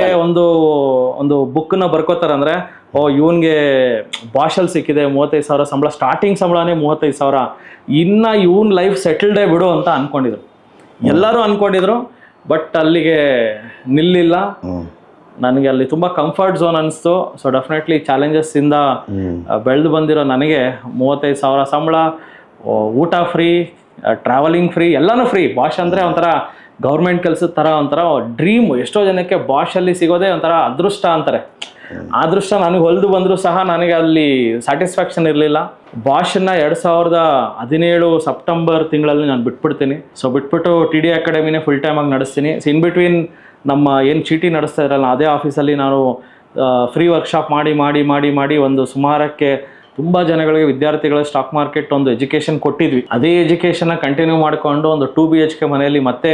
Speaker 1: ಒಂದು ಬುಕ್ನ ಬರ್ಕೋತಾರೆ ಅಂದರೆ, ಇವನ್ಗೆ ಬಾಷಲ್ಲಿ ಸಿಕ್ಕಿದೆ 35,000 ಸಂಬಳ, ಸ್ಟಾರ್ಟಿಂಗ್ ಸಂಬಳನೇ 35,000, ಇನ್ನು ಇವನ್ ಲೈಫ್ ಸೆಟಲ್ಡೇ ಬಿಡು ಅಂತ ಅನ್ಕೊಂಡಿದ್ರು, ಎಲ್ಲರೂ ಅನ್ಕೊಂಡಿದ್ರು. ಬಟ್ ಅಲ್ಲಿಗೆ ನಿಲ್ಲಿಲ್ಲ. ನನಗೆ ಅಲ್ಲಿ ತುಂಬ ಕಂಫರ್ಟ್ ಝೋನ್ ಅನಿಸ್ತು. ಸೊ ಡೆಫಿನೆಟ್ಲಿ ಚಾಲೆಂಜಸ್ಸಿಂದ ಬೆಳೆದು ಬಂದಿರೋ ನನಗೆ 35,000 ಸಂಬಳ, ಊಟ ಫ್ರೀ, ಟ್ರಾವೆಲಿಂಗ್ ಫ್ರೀ, ಎಲ್ಲನೂ ಫ್ರೀ. ಬಾಷ್ ಅಂದರೆ ಒಂಥರ ಗೌರ್ಮೆಂಟ್ ಕೆಲಸದ ಥರ ಒಂಥರ ಡ್ರೀಮು. ಎಷ್ಟೋ ಜನಕ್ಕೆ ಬಾಷಲ್ಲಿ ಸಿಗೋದೇ ಒಂಥರ ಅದೃಷ್ಟ ಅಂತಾರೆ. ಆ ಅದೃಷ್ಟ ನನಗೆ ಹೊಲಿದು ಬಂದರೂ ಸಹ ನನಗೆ ಅಲ್ಲಿ ಸ್ಯಾಟಿಸ್ಫ್ಯಾಕ್ಷನ್ ಇರಲಿಲ್ಲ. ಬಾಷನ್ನ 2017 ಸೆಪ್ಟೆಂಬರ್ ತಿಂಗಳಲ್ಲಿ ನಾನು ಬಿಟ್ಬಿಡ್ತೀನಿ. ಸೊ ಬಿಟ್ಬಿಟ್ಟು TD ಅಕಾಡೆಮಿನೇ ಫುಲ್ ಟೈಮ್ ಆಗಿ ನಡೆಸ್ತೀನಿ. ಸೊ ಇನ್ ಬಿಟ್ವೀನ್ ನಮ್ಮ ಏನು ಚೀಟಿ ನಡೆಸ್ತಾ ಇರಲ್ಲ ಅದೇ ಆಫೀಸಲ್ಲಿ ನಾನು ಫ್ರೀ ವರ್ಕ್ಶಾಪ್ ಮಾಡಿ ಒಂದು ಸುಮಾರಕ್ಕೆ ತುಂಬ ಜನಗಳಿಗೆ, ವಿದ್ಯಾರ್ಥಿಗಳ ಸ್ಟಾಕ್ ಮಾರ್ಕೆಟ್ ಒಂದು ಎಜುಕೇಷನ್ ಕೊಟ್ಟಿದ್ವಿ. ಅದೇ ಎಜುಕೇಷನ್ನ ಕಂಟಿನ್ಯೂ ಮಾಡಿಕೊಂಡು ಒಂದು 2 BHK ಮನೆಯಲ್ಲಿ ಮತ್ತೆ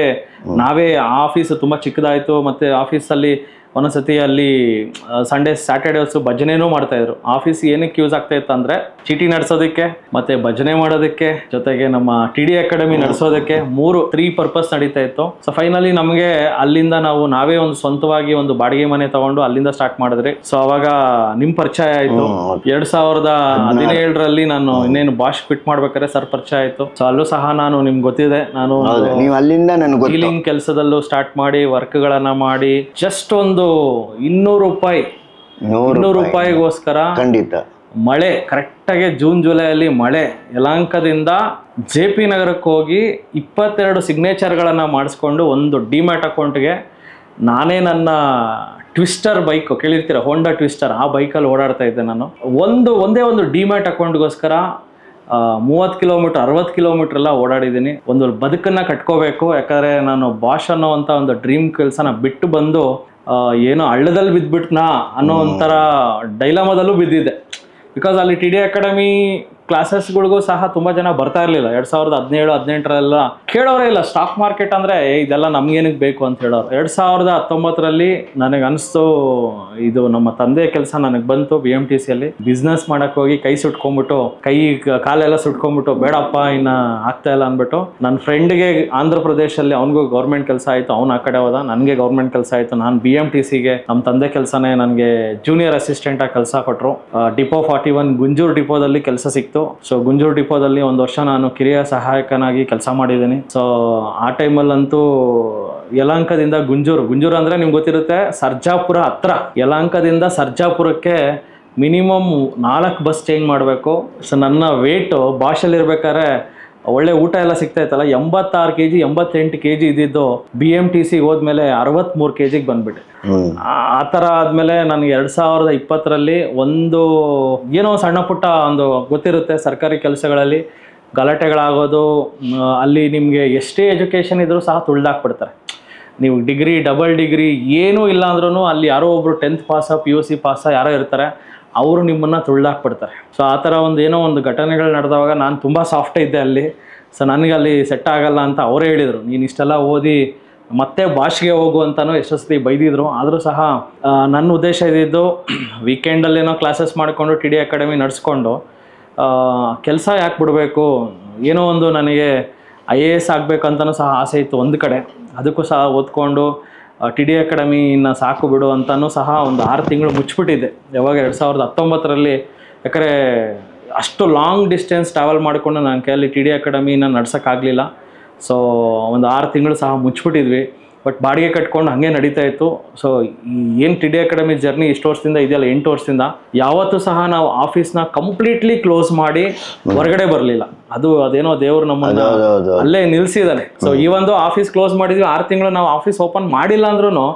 Speaker 1: ನಾವೇ, ಆ ಆಫೀಸು ತುಂಬ ಚಿಕ್ಕದಾಯಿತು. ಮತ್ತು ಆಫೀಸಲ್ಲಿ ಒಂದೊಂದ್ಸತಿ ಅಲ್ಲಿ ಸಂಡೇ ಸ್ಯಾಟರ್ಡೇಸು ಭಜನೆನೂ ಮಾಡ್ತಾಯಿದ್ರು. ಆಫೀಸ್ ಏನಕ್ಕೆ ಯೂಸ್ ಆಗ್ತಾ ಇತ್ತು ಅಂದರೆ ಚೀಟಿ ನಡೆಸೋದಕ್ಕೆ, ಮತ್ತು ಭಜನೆ ಮಾಡೋದಕ್ಕೆ, ಜೊತೆಗೆ ನಮ್ಮ TD ಅಕಾಡೆಮಿ ನಡೆಸೋದಕ್ಕೆ, 3 ಪರ್ಪಸ್ ನಡೀತಾ ಇತ್ತು. ಸೊ ಫೈನಲಿ ನಮಗೆ ಅಲ್ಲಿಂದ ನಾವೇ ಒಂದು ಸ್ವಂತವಾಗಿ ಒಂದು ಬಾಡಿಗೆ ಮನೆ ತಗೊಂಡು ಅಲ್ಲಿಂದ ಸ್ಟಾರ್ಟ್ ಮಾಡಿದ್ರಿ. ಸೊ ಅವಾಗ ನಿಮ್ಮ ಪರಿಚಯ ಆಯಿತು. 2017ರಲ್ಲಿ ನಾನು ಇನ್ನೇನು ಬಾಷ್ ಕ್ವಿಟ್ ಮಾಡ್ಬೇಕಾದ್ರೆ ಸರ್ ಪರಿಚಯ ಆಯಿತು. ಸೊ ಅಲ್ಲೂ ಸಹ ನಾನು ನಿಮ್ಗೆ ಗೊತ್ತಿದೆ, ನಾನು ಡೀಲಿಂಗ್ ಕೆಲಸದಲ್ಲೂ ಸ್ಟಾರ್ಟ್ ಮಾಡಿ ವರ್ಕ್ಗಳನ್ನು ಮಾಡಿ ಜಸ್ಟ್ ಒಂದು 200 ರೂಪಾಯಿಗೋಸ್ಕರ
Speaker 2: ಖಂಡಿತ
Speaker 1: ಮಳೆ, ಕರೆಕ್ಟಾಗಿ ಜೂನ್-ಜುಲೈಯಲ್ಲಿ ಮಳೆ, ಯಲಹಂಕದಿಂದ JP ನಗರಕ್ಕೆ ಹೋಗಿ 22 ಸಿಗ್ನೇಚರ್ಗಳನ್ನು ಮಾಡಿಸ್ಕೊಂಡು ಒಂದು ಡಿಮ್ಯಾಟ್ ಅಕೌಂಟ್ಗೆ ನಾನೇ ನನ್ನ ಟ್ವಿಸ್ಟರ್ ಬೈಕ್ ಕೇಳಿರ್ತೀರ, ಹೋಂಡಾ ಟ್ವಿಸ್ಟರ್, ಆ ಬೈಕಲ್ಲಿ ಓಡಾಡ್ತಾ ಇದ್ದೆ ನಾನು. ಒಂದೇ ಒಂದು ಡಿಮ್ಯಾಟ್ ಅಕೌಂಟ್ಗೋಸ್ಕರ 30 ಕಿಲೋಮೀಟರ್ 60 ಕಿಲೋಮೀಟರ್ ಎಲ್ಲ ಓಡಾಡಿದ್ದೀನಿ. ಒಂದು ಬದುಕನ್ನು ಕಟ್ಕೋಬೇಕು. ಯಾಕಂದರೆ ನಾನು ಬಾಷ್ ಅನ್ನೋವಂಥ ಒಂದು ಡ್ರೀಮ್ ಕೆಲಸನ ಬಿಟ್ಟು ಬಂದು ಏನೋ ಹಳ್ಳದಲ್ಲಿ ಬಿದ್ದುಬಿಟ್ನಾ ಅನ್ನೋ ಒಂಥರ ಡೈಲಾಮದಲ್ಲೂ ಬಿದ್ದಿದ್ದೆ. ಬಿಕಾಸ್ ಅಲ್ಲಿ TD ಅಕಾಡೆಮಿ ಕ್ಲಾಸಸ್ಗಳಿಗೂ ಸಹ ತುಂಬ ಜನ ಬರ್ತಾ ಇರಲಿಲ್ಲ. 2017-18 ಕೇಳೋರೇ ಇಲ್ಲ. ಸ್ಟಾಕ್ ಮಾರ್ಕೆಟ್ ಅಂದರೆ ಇದೆಲ್ಲ ನಮ್ಗೇನಕ್ಕೆ ಬೇಕು ಅಂತ ಹೇಳೋರು. 2019ರಲ್ಲಿ ನನಗೆ ಅನಿಸ್ತು, ಇದು ನಮ್ಮ ತಂದೆ ಕೆಲಸ ನನಗೆ ಬಂತು. BMTCಯಲ್ಲಿ ಬಿಸ್ನೆಸ್ ಮಾಡೋಕ್ಕೆ ಹೋಗಿ ಕೈ ಸುಟ್ಕೊಂಡ್ಬಿಟ್ಟು, ಕಾಲೆಲ್ಲ ಸುಟ್ಕೊಂಡ್ಬಿಟ್ಟು, ಬೇಡಪ್ಪ ಇನ್ನು ಆಗ್ತಾ ಇಲ್ಲ ಅಂದ್ಬಿಟ್ಟು ನನ್ನ ಫ್ರೆಂಡ್ಗೆ ಆಂಧ್ರ ಪ್ರದೇಶಲ್ಲಿ ಅವನಿಗೂ ಗೌರ್ಮೆಂಟ್ ಕೆಲಸ ಆಯಿತು. ಅವ್ನು ಆ ಕಡೆ ಹೋದ, ನನಗೆ ಗೌರ್ಮೆಂಟ್ ಕೆಲಸ ಆಯಿತು. ನಾನು BMTCಗೆ ನಮ್ಮ ತಂದೆ ಕೆಲಸನೇ ನನಗೆ ಜೂನಿಯರ್ ಅಸಿಸ್ಟೆಂಟಾಗಿ ಕೆಲಸ ಕೊಟ್ಟರು. ಡಿಪೋ 41 ಗುಂಜೂರು ಡಿಪೋದಲ್ಲಿ ಕೆಲಸ ಸಿಕ್ತು. ಸೊ ಗುಂಜೂರು ಡಿಪೋದಲ್ಲಿ 1 ವರ್ಷ ನಾನು ಕಿರಿಯ ಸಹಾಯಕನಾಗಿ ಕೆಲಸ ಮಾಡಿದ್ದೀನಿ. ಸೊ ಆ ಟೈಮಲ್ಲಂತೂ ಯಲಹಂಕದಿಂದ ಗುಂಜೂರು ಅಂದರೆ ನಿಮ್ಗೆ ಗೊತ್ತಿರುತ್ತೆ, ಸರ್ಜಾಪುರ ಹತ್ರ. ಯಲಹಂಕದಿಂದ ಸರ್ಜಾಪುರಕ್ಕೆ ಮಿನಿಮಮ್ 4 ಬಸ್ ಚೇಂಜ್ ಮಾಡಬೇಕು. ಸೊ ನನ್ನ ವೇಟು ಬಾಷಲ್ಲಿರ್ಬೇಕಾದ್ರೆ ಒಳ್ಳೆ ಊಟ ಎಲ್ಲ ಸಿಗ್ತಾ ಇತ್ತಲ್ಲ, 86 kg 88 kg ಇದ್ದಿದ್ದು BMTCಗೆ ಹೋದ್ಮೇಲೆ 63 kgಗೆ ಬಂದ್ಬಿಟ್ಟೆ. ಆ ಥರ ಆದಮೇಲೆ ನನಗೆ 2020ರಲ್ಲಿ ಒಂದು ಏನೋ ಸಣ್ಣ ಪುಟ್ಟ ಒಂದು ಗೊತ್ತಿರುತ್ತೆ, ಸರ್ಕಾರಿ ಕೆಲಸಗಳಲ್ಲಿ ಗಲಾಟೆಗಳಾಗೋದು, ಅಲ್ಲಿ ನಿಮಗೆ ಎಷ್ಟೇ ಎಜುಕೇಷನ್ ಇದ್ರೂ ಸಹ ತುಳಿದಾಕ್ಬಿಡ್ತಾರೆ. ನೀವು ಡಿಗ್ರಿ, ಡಬಲ್ ಡಿಗ್ರಿ ಏನೂ ಇಲ್ಲ ಅಂದ್ರೂ ಅಲ್ಲಿ ಯಾರೋ ಒಬ್ಬರು 10th ಪಾಸ, PUC ಪಾಸ ಯಾರೋ ಇರ್ತಾರೆ, ಅವರು ನಿಮ್ಮನ್ನು ತುಳಿದಾಕ್ಬಿಡ್ತಾರೆ. ಸೊ ಆ ಥರ ಏನೋ ಒಂದು ಘಟನೆಗಳು ನಡೆದವಾಗ ನಾನು ತುಂಬ ಸಾಫ್ಟ್ ಇದ್ದೆ ಅಲ್ಲಿ. ಸೊ ನನಗೆ ಅಲ್ಲಿ ಸೆಟ್ ಆಗಲ್ಲ ಅಂತ ಅವರೇ ಹೇಳಿದರು, ನೀನು ಇಷ್ಟೆಲ್ಲ ಓದಿ ಮತ್ತೆ ಬಾಷ್ಗೆ ಹೋಗು ಅಂತಲೂ ಎಷ್ಟೋ ಸತಿ ಬೈದಿದ್ರು. ಆದರೂ ಸಹ ನನ್ನ ಉದ್ದೇಶ ಇದ್ದಿದ್ದು ವೀಕೆಂಡಲ್ಲೇನೋ ಕ್ಲಾಸಸ್ ಮಾಡಿಕೊಂಡು TD ಅಕಾಡೆಮಿ ನಡೆಸ್ಕೊಂಡು ಕೆಲಸ ಯಾಕೆ ಬಿಡಬೇಕು, ಏನೋ ಒಂದು ನನಗೆ IAS ಆಗಬೇಕಂತನೂ ಸಹ ಆಸೆ ಇತ್ತು ಒಂದು ಕಡೆ. ಅದಕ್ಕೂ ಸಹ ಓದ್ಕೊಂಡು ಟಿ ಡಿ ಅಕಾಡೆಮಿನ ಸಾಕು ಬಿಡು ಅಂತಲೂ ಸಹ ಒಂದು 6 ತಿಂಗಳು ಮುಚ್ಚಿಬಿಟ್ಟಿದ್ದೆ. ಯಾವಾಗ 2019ರಲ್ಲಿ. ಯಾಕಂದರೆ ಅಷ್ಟು ಲಾಂಗ್ ಡಿಸ್ಟೆನ್ಸ್ ಟ್ರಾವೆಲ್ ಮಾಡಿಕೊಂಡು ನನ್ನ ಕೈಯಲ್ಲಿ ಟಿ ಡಿ ಅಕಾಡೆಮಿನ ನಡ್ಸೋಕ್ಕಾಗಲಿಲ್ಲ. ಸೊ ಒಂದು 6 ತಿಂಗಳು ಸಹ ಮುಚ್ಚಿಬಿಟ್ಟಿದ್ವಿ. ಬಟ್ ಬಾಡಿಗೆ ಕಟ್ಕೊಂಡು ಹಾಗೆ ನಡೀತಾ ಇತ್ತು. ಸೊ ಏನು ಟಿ ಡಿ ಅಕಾಡೆಮಿ ಜರ್ನಿ ಇಷ್ಟು ವರ್ಷದಿಂದ ಇದೆಯಲ್ಲ, 8 ವರ್ಷದಿಂದ ಯಾವತ್ತೂ ಸಹ ನಾವು ಆಫೀಸ್ನ ಕಂಪ್ಲೀಟ್ಲಿ ಕ್ಲೋಸ್ ಮಾಡಿ ಹೊರಗಡೆ ಬರಲಿಲ್ಲ. ಅದೇನೋ ದೇವರು ನಮ್ಮನ್ನ ಅಲ್ಲೇ ನಿಲ್ಸಿದ್ದಾನೆ. ಸೊ ಈ ಒಂದು ಆಫೀಸ್ ಕ್ಲೋಸ್ ಮಾಡಿದ್ವಿ, 6 ತಿಂಗಳು ನಾವು ಆಫೀಸ್ ಓಪನ್ ಮಾಡಿಲ್ಲ ಅಂದ್ರೂ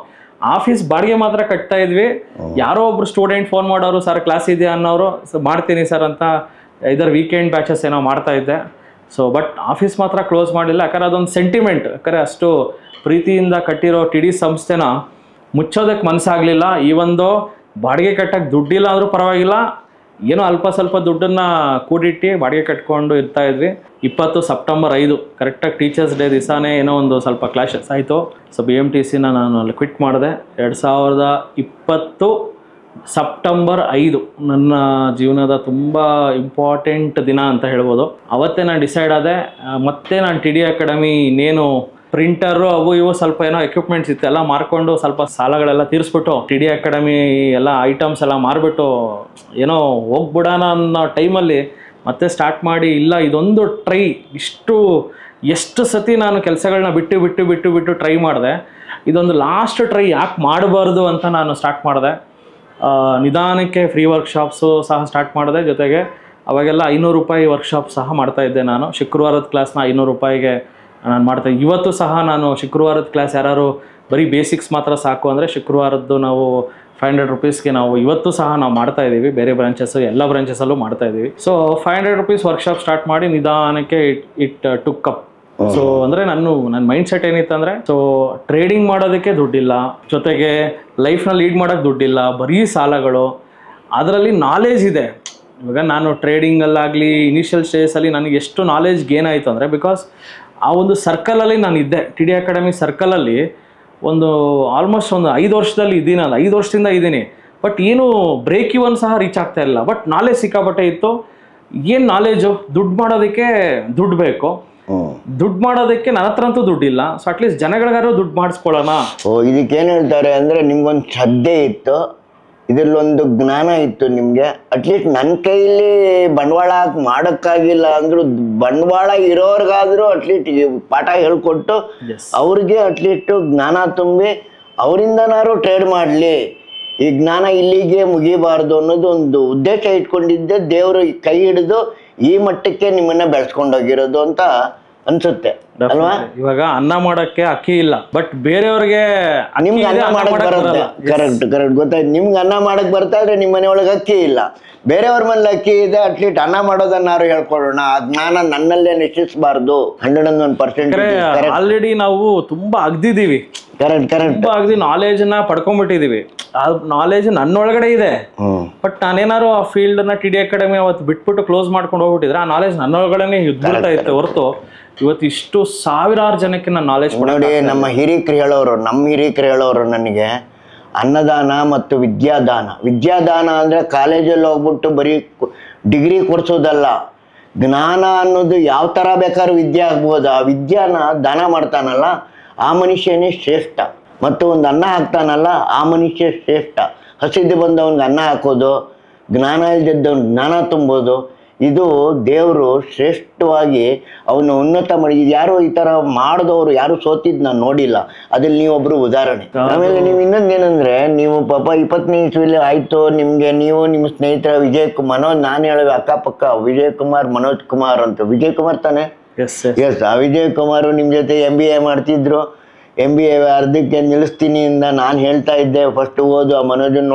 Speaker 1: ಆಫೀಸ್ ಬಾಡಿಗೆ ಮಾತ್ರ ಕಟ್ತಾ ಇದ್ವಿ. ಯಾರೋ ಒಬ್ರು ಸ್ಟೂಡೆಂಟ್ ಫೋನ್ ಮಾಡೋರು, ಸರ್ ಕ್ಲಾಸ್ ಇದೆಯಾ ಅನ್ನೋರು, ಮಾಡ್ತೀನಿ ಸರ್ ಅಂತ ಇದರ ವೀಕೆಂಡ್ ಬ್ಯಾಚಸ್ ಏನೋ ಮಾಡ್ತಾ ಇದ್ದೆ. ಸೊ ಬಟ್ ಆಫೀಸ್ ಮಾತ್ರ ಕ್ಲೋಸ್ ಮಾಡಿಲ್ಲ. ಯಾಕಂದರೆ ಅದೊಂದು ಸೆಂಟಿಮೆಂಟ್. ಯಾಕಂದರೆ ಅಷ್ಟು ಪ್ರೀತಿಯಿಂದ ಕಟ್ಟಿರೋ ಟಿ ಡಿ ಸಂಸ್ಥೆನ ಮುಚ್ಚೋದಕ್ಕೆ ಮನಸ್ಸಾಗಲಿಲ್ಲ. ಈ ಒಂದು ಬಾಡಿಗೆ ಕಟ್ಟಕ್ಕೆ ದುಡ್ಡಿಲ್ಲ ಅಂದರೂ ಪರವಾಗಿಲ್ಲ, ಏನೋ ಅಲ್ಪ ಸ್ವಲ್ಪ ದುಡ್ಡನ್ನು ಕೂಡಿಟ್ಟು ಬಾಡಿಗೆ ಕಟ್ಕೊಂಡು ಇರ್ತಾ ಇದ್ವಿ. 20 ಸೆಪ್ಟೆಂಬರ್ 5 ಕರೆಕ್ಟಾಗಿ ಟೀಚರ್ಸ್ ಡೇ ದಿವಸನೇ ಏನೋ ಒಂದು ಸ್ವಲ್ಪ ಕ್ಲಾಶಸ್ ಆಯಿತು. ಸೊ BMTCನ ನಾನು ಅಲ್ಲಿ ಕ್ವಿಟ್ ಮಾಡಿದೆ. 2020 ಸೆಪ್ಟೆಂಬರ್ 5 ನನ್ನ ಜೀವನದ ತುಂಬ ಇಂಪಾರ್ಟೆಂಟ್ ದಿನ ಅಂತ ಹೇಳ್ಬೋದು. ಅವತ್ತೇ ನಾನು ಡಿಸೈಡ್ ಆದೆ, ಮತ್ತೆ ನಾನು ಟಿ ಡಿ ಅಕಾಡೆಮಿ ಇನ್ನೇನು ಪ್ರಿಂಟರು ಅವು ಇವು ಸ್ವಲ್ಪ ಏನೋ ಎಕ್ವಿಪ್ಮೆಂಟ್ಸ್ ಇತ್ತು ಎಲ್ಲ ಮಾರ್ಕೊಂಡು ಸ್ವಲ್ಪ ಸಾಲಗಳೆಲ್ಲ ತೀರಿಸ್ಬಿಟ್ಟು ಟಿ ಡಿ ಅಕಾಡೆಮಿ ಎಲ್ಲ ಐಟಮ್ಸ್ ಎಲ್ಲ ಮಾರಿಬಿಟ್ಟು ಏನೋ ಹೋಗ್ಬಿಡೋಣ ಅನ್ನೋ ಟೈಮಲ್ಲಿ ಮತ್ತೆ ಸ್ಟಾರ್ಟ್ ಮಾಡಿ, ಇಲ್ಲ ಇದೊಂದು ಟ್ರೈ, ಎಷ್ಟು ಸತಿ ನಾನು ಕೆಲಸಗಳನ್ನ ಬಿಟ್ಟು ಟ್ರೈ ಮಾಡಿದೆ, ಇದೊಂದು ಲಾಸ್ಟ್ ಟ್ರೈ ಯಾಕೆ ಮಾಡಬಾರ್ದು ಅಂತ ನಾನು ಸ್ಟಾರ್ಟ್ ಮಾಡಿದೆ. ನಿಧಾನಕ್ಕೆ ಫ್ರೀ ವರ್ಕ್ಶಾಪ್ಸು ಸಹ ಸ್ಟಾರ್ಟ್ ಮಾಡಿದೆ. ಜೊತೆಗೆ ಅವಾಗೆಲ್ಲ 500 ರೂಪಾಯಿ ವರ್ಕ್ಶಾಪ್ ಸಹ ಮಾಡ್ತಾಯಿದ್ದೆ ನಾನು. ಶುಕ್ರವಾರದ ಕ್ಲಾಸ್ನ 500 ರೂಪಾಯಿಗೆ ನಾನು ಮಾಡ್ತಾಯಿದ್ದೆ. ಇವತ್ತು ಸಹ ನಾನು ಶುಕ್ರವಾರದ ಕ್ಲಾಸ್ ಯಾರು ಬರೀ ಬೇಸಿಕ್ಸ್ ಮಾತ್ರ ಸಾಕು ಅಂದರೆ ಶುಕ್ರವಾರದ್ದು ನಾವು 500 ರೂಪೀಸ್ಗೆ ನಾವು ಇವತ್ತು ಸಹ ನಾವು ಮಾಡ್ತಾಯಿದ್ದೀವಿ. ಬೇರೆ ಬ್ರಾಂಚಸ್ಸು ಎಲ್ಲ ಬ್ರಾಂಚಸಲ್ಲೂ ಮಾಡ್ತಾಯಿದ್ದೀವಿ. ಸೊ 500 ರೂಪೀಸ್ ವರ್ಕ್ಶಾಪ್ ಸ್ಟಾರ್ಟ್ ಮಾಡಿ ನಿಧಾನಕ್ಕೆ ಇಟ್ ಟುಕ್ ಅಪ್. ಸೊ ಅಂದರೆ ನನ್ನ ಮೈಂಡ್ ಸೆಟ್ ಏನಿತ್ತು ಅಂದರೆ, ಸೊ ಟ್ರೇಡಿಂಗ್ ಮಾಡೋದಕ್ಕೆ ದುಡ್ಡಿಲ್ಲ, ಜೊತೆಗೆ ಲೈಫ್ನ ಲೀಡ್ ಮಾಡೋಕ್ಕೆ ದುಡ್ಡಿಲ್ಲ, ಬರೀ ಸಾಲಗಳು. ಅದರಲ್ಲಿ ನಾಲೆಜ್ ಇದೆ. ಇವಾಗ ನಾನು ಟ್ರೇಡಿಂಗಲ್ಲಾಗಲಿ ಇನಿಷಿಯಲ್ ಸ್ಟೇಜಲ್ಲಿ ನನಗೆ ಎಷ್ಟು ನಾಲೆಜ್ ಗೇನ್ ಆಯಿತು ಅಂದರೆ, ಬಿಕಾಸ್ ಆ ಒಂದು ಸರ್ಕಲಲ್ಲಿ ನಾನು ಇದ್ದೆ. ಟಿ ಡಿ ಅಕಾಡೆಮಿ ಸರ್ಕಲಲ್ಲಿ ಆಲ್ಮೋಸ್ಟ್ ಒಂದು 5 ವರ್ಷದಲ್ಲಿ ಇದ್ದೀನಿ. 5 ವರ್ಷದಿಂದ ಇದ್ದೀನಿ. ಬಟ್ ಏನು ಬ್ರೇಕ್ ಇವನ್ ಸಹ ರೀಚ್ ಆಗ್ತಾ ಇಲ್ಲ. ಬಟ್ ನಾಲೆಜ್ ಸಿಕ್ಕಾಪಟ್ಟೆ ಇತ್ತು. ಏನು ನಾಲೆಜು? ದುಡ್ಡು ಮಾಡೋದಕ್ಕೆ ದುಡ್ಡು ಬೇಕು. ದುಡ್ಡು ಮಾಡೋದಕ್ಕೆ ನನ್ನ ಹತ್ರ ಅಂತೂ ದುಡ್ಡಿಲ್ಲ. ಸೊ ಅಟ್ಲೀಸ್ಟ್ ಜನಗಳಿಗಾರು ದುಡ್ಡು ಮಾಡಿಸ್ಕೊಳ್ಳೋಣ.
Speaker 2: ಇದಕ್ಕೇನು ಹೇಳ್ತಾರೆ ಅಂದರೆ, ನಿಮ್ಗೊಂದು ಶ್ರದ್ಧೆ ಇತ್ತು, ಇದರಲ್ಲೊಂದು ಜ್ಞಾನ ಇತ್ತು ನಿಮಗೆ. ಅಟ್ಲೀಸ್ಟ್ ನನ್ನ ಕೈಯಲ್ಲಿ ಬಂಡವಾಳ ಮಾಡೋಕ್ಕಾಗಿಲ್ಲ ಅಂದರೂ ಬಂಡವಾಳ ಇರೋರ್ಗಾದರೂ ಅಟ್ಲೀಸ್ಟ್ ಪಾಠ ಹೇಳ್ಕೊಟ್ಟು ಅವ್ರಿಗೆ ಅಟ್ಲೀಸ್ಟ್ ಜ್ಞಾನ ತುಂಬಿ ಅವರಿಂದನಾರು ಟ್ರೇಡ್ ಮಾಡಲಿ, ಈ ಜ್ಞಾನ ಇಲ್ಲಿಗೆ ಮುಗಿಬಾರ್ದು ಅನ್ನೋದು ಒಂದು ಉದ್ದೇಶ ಇಟ್ಕೊಂಡಿದ್ದೆ. ದೇವರು ಕೈ ಹಿಡಿದು ಈ ಮಟ್ಟಕ್ಕೆ ನಿಮ್ಮನ್ನ ಬೆಳೆಸ್ಕೊಂಡೋಗಿರೋದು ಅಂತ ಅನ್ಸುತ್ತೆ ಅಲ್ವಾ?
Speaker 1: ಇವಾಗ ಅನ್ನ ಮಾಡಕ್ಕೆ ಅಕ್ಕಿ ಇಲ್ಲ, ಬಟ್ ಬೇರೆಯವ್ರಿಗೆ
Speaker 2: ನಿಮ್ಗೆ ಅನ್ನ ಮಾಡಕ್ ಬರುತ್ತೆ. ಕರೆಕ್ಟ್ ಗೊತ್ತಾಯ್ತು. ನಿಮ್ಗೆ ಅನ್ನ ಮಾಡಕ್ ಬರ್ತಾ ಇದ್ರೆ ನಿಮ್ಮ ಮನೆಯೊಳಗೆ ಅಕ್ಕಿ ಇಲ್ಲ, ಬೇರೆಯವ್ರ ಮನೇಲಿ ಅಕ್ಕಿ ಇದೆ. ಅಟ್ಲೀಸ್ಟ್ ಅನ್ನ ಮಾಡೋದನ್ನಾರು ಹೇಳ್ಕೊಳ್ಳೋಣ. ಆ ಜ್ಞಾನ ನನ್ನಲ್ಲೇ ನಿಶ್ಚಿಸಬಾರ್ದು. 101%.
Speaker 1: ಆಲ್ರೆಡಿ ನಾವು ತುಂಬಾ ಅಗ್ದಿದೀವಿ.
Speaker 2: ಕರೆಕ್ಟ್
Speaker 1: ತುಂಬಾ ಅಗ್ದಿ ನಾಲೆಜ್ನ ಪಡ್ಕೊಂಡ್ಬಿಟ್ಟಿದೀವಿ. ಆ ನಾಲೆಜ್ ನನ್ನೊಳಗಡೆ ಇದೆ. ಬಟ್ ನಾನೇನಾರು ಆ ಫೀಲ್ಡ್ನ ಟಿ ಡಿ ಅಕಾಡೆಮಿ ಅವತ್ತು ಬಿಟ್ಬಿಟ್ಟು ಕ್ಲೋಸ್ ಮಾಡ್ಕೊಂಡು ಹೋಗ್ಬಿಟ್ಟಿದ್ರೆ ಆ ನಾಲೆಜ್ ನನ್ನೊಳಗಡೆನೆ ಯುದ್ಧತಾ ಇತ್ತು ಹೊರತು ಇವತ್ತು ಇಷ್ಟು ಸಾವಿರಾರು ಜನಕ್ಕೆ ನಾನು ನಾಲೆಜ್
Speaker 2: ನೋಡಿ. ನಮ್ಮ ಹಿರೀಕರು ಹೇಳೋರು ನನಗೆ ಅನ್ನದಾನ ಮತ್ತು ವಿದ್ಯಾದಾನ ಅಂದರೆ ಕಾಲೇಜಲ್ಲಿ ಹೋಗ್ಬಿಟ್ಟು ಬರೀ ಡಿಗ್ರಿ ಕೊಡ್ಸೋದಲ್ಲ, ಜ್ಞಾನ ಅನ್ನೋದು ಯಾವ ಥರ ಬೇಕಾದ್ರೂ ವಿದ್ಯೆ ಆಗ್ಬೋದು. ಆ ವಿದ್ಯಾನ ದಾನ ಮಾಡ್ತಾನಲ್ಲ ಆ ಮನುಷ್ಯನೇ ಶ್ರೇಷ್ಠ. ಮತ್ತು ಒಂದು ಅನ್ನ ಹಾಕ್ತಾನಲ್ಲ ಆ ಮನುಷ್ಯ ಶ್ರೇಷ್ಠ. ಹಸಿದು ಬಂದವನಿಗೆ ಅನ್ನ ಹಾಕೋದು, ಜ್ಞಾನ ಇಲ್ದಿದ್ದವನು ಜ್ಞಾನ ತುಂಬೋದು, ಇದು ದೇವರು ಶ್ರೇಷ್ಠವಾಗಿ ಅವನು ಉನ್ನತ ಮಾಡಿ. ಯಾರು ಈ ಥರ ಮಾಡಿದವರು ಯಾರು ಸೋತಿದ್ದು ನಾನು ನೋಡಿಲ್ಲ. ಅದ್ರಲ್ಲಿ ನೀವೊಬ್ಬರು ಉದಾಹರಣೆ. ಆಮೇಲೆ ನೀವು ಇನ್ನೊಂದೇನೆಂದರೆ, ನೀವು ಪಾಪ 20ನೇ ಇಸ್ವಿಲಿ ಆಯಿತು ನಿಮಗೆ, ನೀವು ನಿಮ್ಮ ಸ್ನೇಹಿತರ ನಾನು ಹೇಳುವೆ ಅಕ್ಕಪಕ್ಕ ವಿಜಯ್ ಕುಮಾರ್, ಮನೋಜ್ ಕುಮಾರ್ ಅಂತ. ವಿಜಯ್ ಕುಮಾರ್ ತಾನೆ? ಎಸ್. ಆ ವಿಜಯ್ ಕುಮಾರ್ ನಿಮ್ಮ ಜೊತೆ MBA ಮಾಡ್ತಿದ್ರು. MBA ಅರ್ಧಕ್ಕೆ ನಿಲ್ಲಿಸ್ತೀನಿ ಇಂದ ನಾನು ಹೇಳ್ತಾ ಇದ್ದೆ, ಫಸ್ಟ್ ಓದು, ಆ ಮನೋಜನ್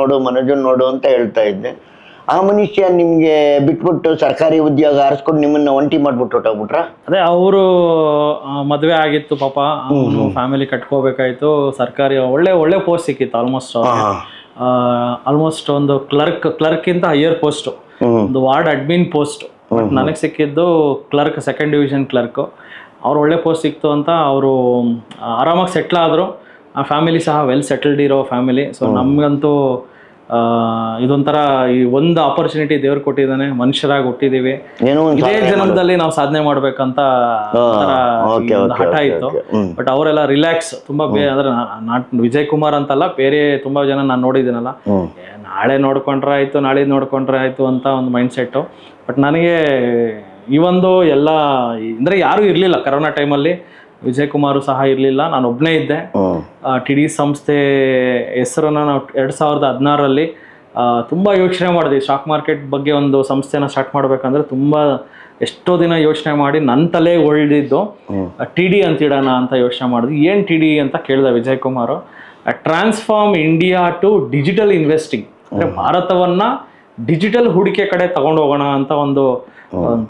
Speaker 2: ನೋಡು ಅಂತ ಹೇಳ್ತಾ ಇದ್ದೆ. ಆ ಮನುಷ್ಯ ನಿಮ್ಗೆ ಬಿಟ್ಬಿಟ್ಟು ಸರ್ಕಾರಿ ಉದ್ಯೋಗ ಆರಿಸ್ಕೊಂಡು ನಿಮ್ಮನ್ನ ಒಂಟಿ ಮಾಡ್ಬಿಟ್ಟು ಹೊಟ್ಟೋಗ್ಬಿಟ್ರ?
Speaker 1: ಅದೇ ಅವರು ಮದುವೆ ಆಗಿತ್ತು ಪಾಪ, ಅವನು ಫ್ಯಾಮಿಲಿ ಕಟ್ಕೋಬೇಕಾಯ್ತು. ಸರ್ಕಾರಿ ಒಳ್ಳೆ ಪೋಸ್ಟ್ ಸಿಕ್ಕಿತ್ತು. ಆಲ್ಮೋಸ್ಟ್ ಒಂದು ಕ್ಲರ್ಕ್ ಇಂತ ಹೈಯರ್ ಪೋಸ್ಟ್, ಒಂದು ವಾರ್ಡ್ ಅಡ್ಮಿನ್ ಪೋಸ್ಟ್. ಬಟ್ ನನಗೆ ಸಿಕ್ಕಿದ್ದು ಕ್ಲರ್ಕ್, 2nd ಡಿವಿಷನ್ ಕ್ಲರ್ಕ್. ಅವ್ರು ಒಳ್ಳೆ ಪೋಸ್ಟ್ ಸಿಕ್ತು ಅಂತ ಅವರು ಆರಾಮಾಗಿ ಸೆಟ್ಲ್ ಆದರು. ಆ ಫ್ಯಾಮಿಲಿ ಸಹ ವೆಲ್ ಸೆಟಲ್ಡ್ ಇರೋ ಫ್ಯಾಮಿಲಿ. ಸೊ ನಮಗಂತೂ ಇದೊಂಥರ ಈ ಒಂದು ಆಪರ್ಚುನಿಟಿ ದೇವ್ರು ಕೊಟ್ಟಿದ್ದಾನೆ, ಮನುಷ್ಯರಾಗಿ ಹುಟ್ಟಿದೀವಿ,
Speaker 2: ಏನೋ ಒಂದು
Speaker 1: ಇದೇ ಜನ್ಮದಲ್ಲಿ ನಾವು ಸಾಧನೆ ಮಾಡ್ಬೇಕಂತ ಹಠ ಇತ್ತು. ಬಟ್ ಅವರೆಲ್ಲ ರಿಲ್ಯಾಕ್ಸ್ ತುಂಬಾ ಅಂದ್ರೆ ವಿಜಯ್ ಕುಮಾರ್ ಅಂತಲ್ಲ, ಬೇರೆ ತುಂಬಾ ಜನ ನಾನು ನೋಡಿದ್ದೀನಲ್ಲ, ನಾಳೆ ನೋಡ್ಕೊಂಡ್ರೆ ಆಯ್ತು, ನಾಳೆ ನೋಡ್ಕೊಂಡ್ರೆ ಆಯ್ತು ಅಂತ ಒಂದು ಮೈಂಡ್ ಸೆಟ್ಟು. ಬಟ್ ನನಗೆ ಈ ಒಂದು ಎಲ್ಲ ಅಂದ್ರೆ ಯಾರು ಇರ್ಲಿಲ್ಲ ಕರೋನಾ ಟೈಮಲ್ಲಿ, ವಿಜಯ್ ಕುಮಾರು ಸಹ ಇರಲಿಲ್ಲ, ನಾನು ಒಬ್ಬನೇ ಇದ್ದೆ. TD ಸಂಸ್ಥೆ ಹೆಸರನ್ನ ನಾವು 2016ರಲ್ಲಿ ತುಂಬ ಯೋಚನೆ ಮಾಡಿದ್ವಿ. ಸ್ಟಾಕ್ ಮಾರ್ಕೆಟ್ ಬಗ್ಗೆ ಒಂದು ಸಂಸ್ಥೆನ ಸ್ಟಾರ್ಟ್ ಮಾಡ್ಬೇಕಂದ್ರೆ ತುಂಬ ಎಷ್ಟೋ ದಿನ ಯೋಚನೆ ಮಾಡಿ ನನ್ನ ತಲೆ ಒಳ್ದಿದ್ದು TD ಅಂತ ಇಡೋಣ ಅಂತ ಯೋಚನೆ ಮಾಡಿದ್ವಿ. ಏನು TD ಅಂತ ಕೇಳಿದೆ Vijay Kumar. Transform India to digital investing, ಅಂದರೆ ಭಾರತವನ್ನ ಡಿಜಿಟಲ್ ಹೂಡಿಕೆ ಕಡೆ ತಗೊಂಡು ಹೋಗೋಣ ಅಂತ ಒಂದು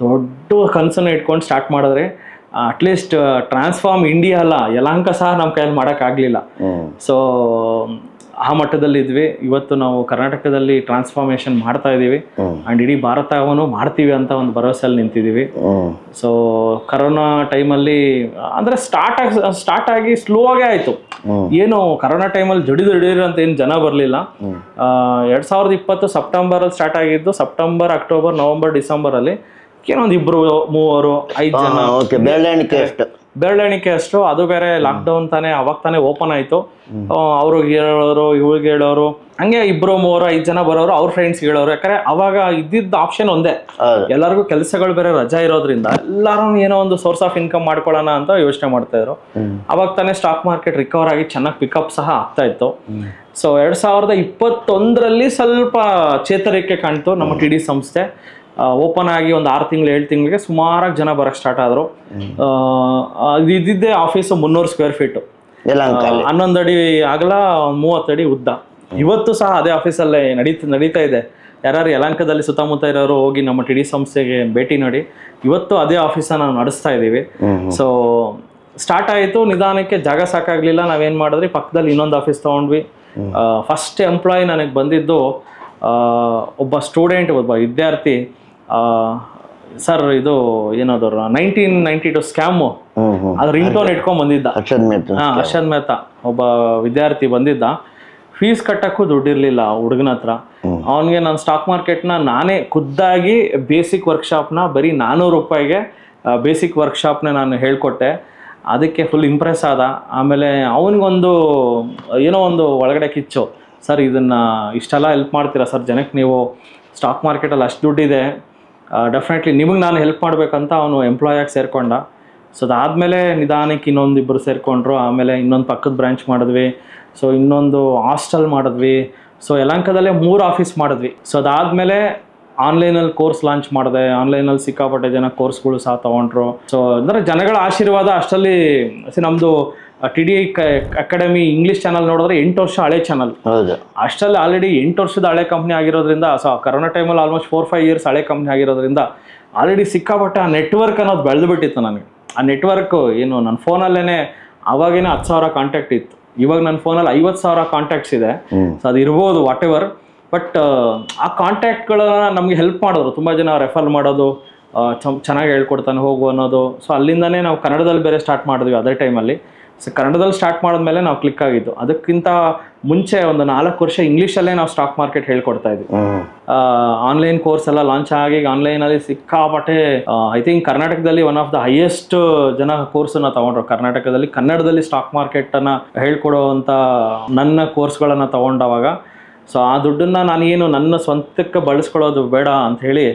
Speaker 1: ದೊಡ್ಡ ಕನಸನ್ನು ಇಟ್ಕೊಂಡು ಸ್ಟಾರ್ಟ್ ಮಾಡಿದ್ರೆ, ಅಟ್ಲೀಸ್ಟ್ ಟ್ರಾನ್ಸ್ಫಾರ್ಮ್ ಇಂಡಿಯಾ ಅಲ್ಲ, ಯಲಾಂಕ ಸಹ ನಮ್ಮ ಕೈಯಲ್ಲಿ ಮಾಡೋಕ್ಕಾಗಲಿಲ್ಲ. ಸೊ ಆ ಮಟ್ಟದಲ್ಲಿ ಇದ್ವಿ. ಇವತ್ತು ನಾವು ಕರ್ನಾಟಕದಲ್ಲಿ ಟ್ರಾನ್ಸ್ಫಾರ್ಮೇಶನ್ ಮಾಡ್ತಾ ಇದ್ದೀವಿ ಆ್ಯಂಡ್ ಇಡೀ ಭಾರತವನ್ನು ಮಾಡ್ತೀವಿ ಅಂತ ಒಂದು ಭರವಸೆಯಲ್ಲಿ ನಿಂತಿದ್ದೀವಿ. ಸೊ ಕರೋನಾ ಟೈಮಲ್ಲಿ ಅಂದರೆ ಸ್ಟಾರ್ಟ್ ಆಗಿ ಸ್ಲೋ ಆಗೇ ಆಯಿತು. ಏನು ಕರೋನಾ ಟೈಮಲ್ಲಿ ಜಡಿದು ಅಂತ ಏನು ಜನ ಬರಲಿಲ್ಲ. 2020 ಸೆಪ್ಟೆಂಬರಲ್ಲಿ ಸ್ಟಾರ್ಟ್ ಆಗಿದ್ದು, ಸೆಪ್ಟೆಂಬರ್, ಅಕ್ಟೋಬರ್, ನವೆಂಬರ್, ಡಿಸೆಂಬರಲ್ಲಿ ಏನೊಂದು 2-3 5 ಜನ ಬೆರಳೆಣಿಕೆ ಅಷ್ಟು. ಅದು ಬೇರೆ ಲಾಕ್ಡೌನ್ ತಾನೇ, ಅವಾಗ ತಾನೇ ಓಪನ್ ಆಯ್ತು. ಅವ್ರಿಗೆ ಹೇಳೋರು, ಇವ್ರಿಗೆ ಹೇಳೋರು, ಹಂಗೆ 2-3-5 ಜನ ಬರೋರು, ಅವ್ರ ಫ್ರೆಂಡ್ಸ್ ಹೇಳೋರು. ಯಾಕಂದ್ರೆ ಅವಾಗ ಇದ್ದಿದ್ದ ಆಪ್ಷನ್ ಒಂದೇ, ಎಲ್ಲರಿಗೂ ಕೆಲಸಗಳು ಬೇರೆ ರಜಾ ಇರೋದ್ರಿಂದ ಎಲ್ಲರೂ ಏನೋ ಒಂದು ಸೋರ್ಸ್ ಆಫ್ ಇನ್ಕಮ್ ಮಾಡ್ಕೊಳ್ಳೋಣ ಅಂತ ಯೋಚನೆ ಮಾಡ್ತಾ ಇದ್ರು. ಅವಾಗ ತಾನೇ ಸ್ಟಾಕ್ ಮಾರ್ಕೆಟ್ ರಿಕವರ್ ಆಗಿ ಚೆನ್ನಾಗಿ ಪಿಕಪ್ ಸಹ ಆಗ್ತಾ ಇತ್ತು. ಸೊ 2021ರಲ್ಲಿ ಸ್ವಲ್ಪ ಚೇತರಿಕೆ ಕಾಣ್ತು. ನಮ್ಮ TD ಸಂಸ್ಥೆ ಓಪನ್ ಆಗಿ ಒಂದು 6 ತಿಂಗಳು 7 ತಿಂಗಳಿಗೆ ಸುಮಾರಾಗಿ ಜನ ಬರಕ್ಕೆ ಸ್ಟಾರ್ಟ್ ಆದರು. ಇದ್ದಿದ್ದೇ ಆಫೀಸು 300 ಸ್ಕ್ವೇರ್ ಫೀಟು, 11 ಅಡಿ ಆಗಲ, 30 ಅಡಿ ಉದ್ದ. ಇವತ್ತು ಸಹ ಅದೇ ಆಫೀಸಲ್ಲೇ ನಡೀತಾ ಇದೆ. ಯಾರು ಯಲಹಂಕದಲ್ಲಿ ಸುತ್ತಮುತ್ತ ಇರೋರು ಹೋಗಿ ನಮ್ಮ TD ಸಂಸ್ಥೆಗೆ ಭೇಟಿ ನೋಡಿ. ಇವತ್ತು ಅದೇ ಆಫೀಸನ್ನು ನಾವು ನಡೆಸ್ತಾ ಇದ್ದೀವಿ. ಸೊ ಸ್ಟಾರ್ಟ್ ಆಯಿತು, ನಿಧಾನಕ್ಕೆ ಜಾಗ ಸಾಕಾಗಲಿಲ್ಲ. ನಾವೇನು ಮಾಡಿದ್ರಿ, ಪಕ್ಕದಲ್ಲಿ ಇನ್ನೊಂದು ಆಫೀಸ್ ತೊಗೊಂಡ್ವಿ. ಫಸ್ಟ್ ಎಂಪ್ಲಾಯ್ ನನಗೆ ಬಂದಿದ್ದು ಒಬ್ಬ ಸ್ಟೂಡೆಂಟ್, ಒಬ್ಬ ವಿದ್ಯಾರ್ಥಿ. ಸರ್ ಇದು ಏನಾದ್ರು 1992 ಸ್ಕ್ಯಾಮು, ಅದು ರಿಂಗ್ ಟೋನ್ ಇಟ್ಕೊಂಡ್ ಬಂದಿದ್ದ. ಅರ್ಷದ್ ಮೆಹ್ತಾ ಒಬ್ಬ ವಿದ್ಯಾರ್ಥಿ ಬಂದಿದ್ದ. ಫೀಸ್ ಕಟ್ಟಕ್ಕೂ ದುಡ್ಡಿರ್ಲಿಲ್ಲ ಹುಡುಗನ ಹತ್ರ. ಅವನಿಗೆ ನಾನು ಸ್ಟಾಕ್ ಮಾರ್ಕೆಟ್ನ ನಾನೇ ಖುದ್ದಾಗಿ ಬೇಸಿಕ್ ವರ್ಕ್ಶಾಪ್ನ ಬರೀ 400 ರೂಪಾಯಿಗೆ ಬೇಸಿಕ್ ವರ್ಕ್ಶಾಪ್ನ ನಾನು ಹೇಳ್ಕೊಟ್ಟೆ. ಅದಕ್ಕೆ ಫುಲ್ ಇಂಪ್ರೆಸ್ ಆದ. ಆಮೇಲೆ ಅವನಿಗೊಂದು ಏನೋ ಒಂದು ಒಳಗಡೆ ಕಿಚ್ಚು, ಸರ್ ಇದನ್ನು ಇಷ್ಟೆಲ್ಲ ಹೆಲ್ಪ್ ಮಾಡ್ತೀರಾ ಸರ್ ಜನಕ್ಕೆ, ನೀವು ಸ್ಟಾಕ್ ಮಾರ್ಕೆಟಲ್ಲಿ ಅಷ್ಟು ದುಡ್ಡಿದೆ, ಡೆಫಿನೆಟ್ಲಿ ನಿಮಗೆ ನಾನು ಹೆಲ್ಪ್ ಮಾಡಬೇಕಂತ ಅವನು ಎಂಪ್ಲಾಯಾಗಿ ಸೇರಿಕೊಂಡ. ಸೊ ಅದಾದಮೇಲೆ ನಿಧಾನಕ್ಕೆ ಇನ್ನೊಂದಿಬ್ಬರು ಸೇರಿಕೊಂಡ್ರು. ಆಮೇಲೆ ಇನ್ನೊಂದು ಪಕ್ಕದ ಬ್ರಾಂಚ್ ಮಾಡಿದ್ವಿ. ಸೊ ಇನ್ನೊಂದು ಹಾಸ್ಟೆಲ್ ಮಾಡಿದ್ವಿ. ಸೊ ಯಲಹಂಕದಲ್ಲೇ 3 ಆಫೀಸ್ ಮಾಡಿದ್ವಿ. ಸೊ ಅದಾದಮೇಲೆ ಆನ್ಲೈನಲ್ಲಿ ಕೋರ್ಸ್ ಲಾಂಚ್ ಮಾಡಿದೆ. ಆನ್ಲೈನಲ್ಲಿ ಸಿಕ್ಕಾಪಟ್ಟೆ ಜನ ಕೋರ್ಸ್ಗಳು ಸಹ ತೊಗೊಂಡ್ರು. ಸೊ ಅಂದರೆ ಜನಗಳ ಆಶೀರ್ವಾದ ಅಷ್ಟರಲ್ಲಿ. ನಮ್ಮದು TD ಅಕಾಡೆಮಿ ಇಂಗ್ಲೀಷ್ ಚಾನಲ್ ನೋಡಿದ್ರೆ 8 ವರ್ಷ ಹಳೆ ಚಾನಲ್. ಅಷ್ಟರಲ್ಲಿ ಆಲ್ರೆಡಿ 8 ವರ್ಷದ ಹಳೆ ಕಂಪ್ನಿ ಆಗಿರೋದ್ರಿಂದ, ಸೊ ಕರೋನಾ ಟೈಮಲ್ಲಿ ಆಲ್ಮೋಸ್ಟ್ 4-5 ಇಯರ್ಸ್ ಹಳೆ ಕಂಪ್ನಿ ಆಗಿರೋದ್ರಿಂದ ಆಲ್ರೆಡಿ ಸಿಕ್ಕಾಪಟ್ಟೆ ಆ ನೆಟ್ವರ್ಕ್ ಅನ್ನೋದು ಬೆಳೆದು ಬಿಟ್ಟಿತ್ತು ನನಗೆ. ಆ ನೆಟ್ವರ್ಕ್ ಏನು ನನ್ನ ಫೋನಲ್ಲೇ ಅವಾಗೇನೆ 10,000 ಕಾಂಟ್ಯಾಕ್ಟ್ ಇತ್ತು. ಇವಾಗ ನನ್ನ ಫೋನಲ್ಲಿ 50,000 ಕಾಂಟ್ಯಾಕ್ಟ್ಸ್ ಇದೆ. ಸೊ ಅದು ಇರ್ಬೋದು ವಾಟ್ ಎವರ್. ಬಟ್ ಆ ಕಾಂಟ್ಯಾಕ್ಟ್ಗಳನ್ನ ನಮಗೆ ಹೆಲ್ಪ್ ಮಾಡೋರು. ತುಂಬ ಜನ ರೆಫರ್ ಮಾಡೋದು, ಚೆನ್ನಾಗಿ ಹೇಳ್ಕೊಡ್ತಾನೆ ಹೋಗು ಅನ್ನೋದು. ಸೊ ಅಲ್ಲಿಂದನೇ ನಾವು ಕನ್ನಡದಲ್ಲಿ ಬೇರೆ ಸ್ಟಾರ್ಟ್ ಮಾಡಿದ್ವಿ ಅದೇ ಟೈಮಲ್ಲಿ. ಸೊ ಕನ್ನಡದಲ್ಲಿ ಸ್ಟಾರ್ಟ್ ಮಾಡಿದ್ಮೇಲೆ ನಾವು ಕ್ಲಿಕ್ ಆಗಿದ್ದು. ಅದಕ್ಕಿಂತ ಮುಂಚೆ ಒಂದು 4 ವರ್ಷ ಇಂಗ್ಲೀಷಲ್ಲೇ ನಾವು ಸ್ಟಾಕ್ ಮಾರ್ಕೆಟ್ ಹೇಳ್ಕೊಡ್ತಾ ಇದ್ವಿ. ಆನ್ಲೈನ್ ಕೋರ್ಸ್ ಎಲ್ಲ ಲಾಂಚ್ ಆಗಿ ಆನ್ಲೈನಲ್ಲಿ ಸಿಕ್ಕಾಪಟ್ಟೆ, ಐ ಥಿಂಕ್ ಕರ್ನಾಟಕದಲ್ಲಿ ಒನ್ ಆಫ್ ದ ಹೈಯೆಸ್ಟ್ ಜನ ಕೋರ್ಸನ್ನು ತಗೊಂಡ್ರು. ಕರ್ನಾಟಕದಲ್ಲಿ ಕನ್ನಡದಲ್ಲಿ ಸ್ಟಾಕ್ ಮಾರ್ಕೆಟನ್ನು ಹೇಳ್ಕೊಡುವಂಥ ನನ್ನ ಕೋರ್ಸ್ಗಳನ್ನು ತಗೊಂಡವಾಗ, ಸೊ ಆ ದುಡ್ಡನ್ನು ನಾನೇನು ನನ್ನ ಸ್ವಂತಕ್ಕೆ ಬಳಸ್ಕೊಳ್ಳೋದು ಬೇಡ ಅಂಥೇಳಿ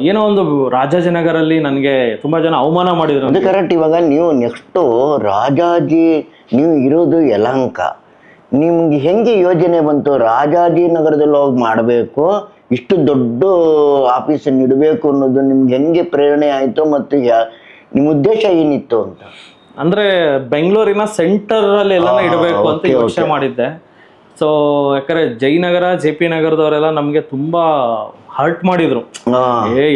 Speaker 1: ಏನೋ ಒಂದು ರಾಜಾಜಿನಗರಲ್ಲಿ ನನಗೆ ತುಂಬ ಜನ ಅವಮಾನ ಮಾಡಿದ್ರು.
Speaker 2: ಅದು ಕರೆಕ್ಟ್. ಇವಾಗ ನೀವು ನೆಕ್ಸ್ಟು ರಾಜಾಜಿ, ನೀವು ಇರೋದು ಯಲಹಂಕ, ನಿಮ್ಗೆ ಹೆಂಗೆ ಯೋಜನೆ ಬಂತು ರಾಜಾಜಿನಗರದಲ್ಲಿ ಹೋಗಿ ಮಾಡಬೇಕು, ಇಷ್ಟು ದೊಡ್ಡ ಆಫೀಸನ್ನು ಇಡಬೇಕು ಅನ್ನೋದು ನಿಮ್ಗೆ ಹೆಂಗೆ ಪ್ರೇರಣೆ ಆಯಿತು ಮತ್ತು ನಿಮ್ಮ ಉದ್ದೇಶ ಏನಿತ್ತು ಅಂತ?
Speaker 1: ಅಂದರೆ ಬೆಂಗಳೂರಿನ ಸೆಂಟರಲ್ಲಿ ಎಲ್ಲ ಇಡಬೇಕು ಅಂತ ಯೋಚನೆ ಮಾಡಿದ್ದೆ. ಸೊ ಯಾಕಂದರೆ ಜಯನಗರ, JP ನಗರದವರೆಲ್ಲ ನಮಗೆ ತುಂಬ ಹರ್ಟ್ ಮಾಡಿದ್ರು.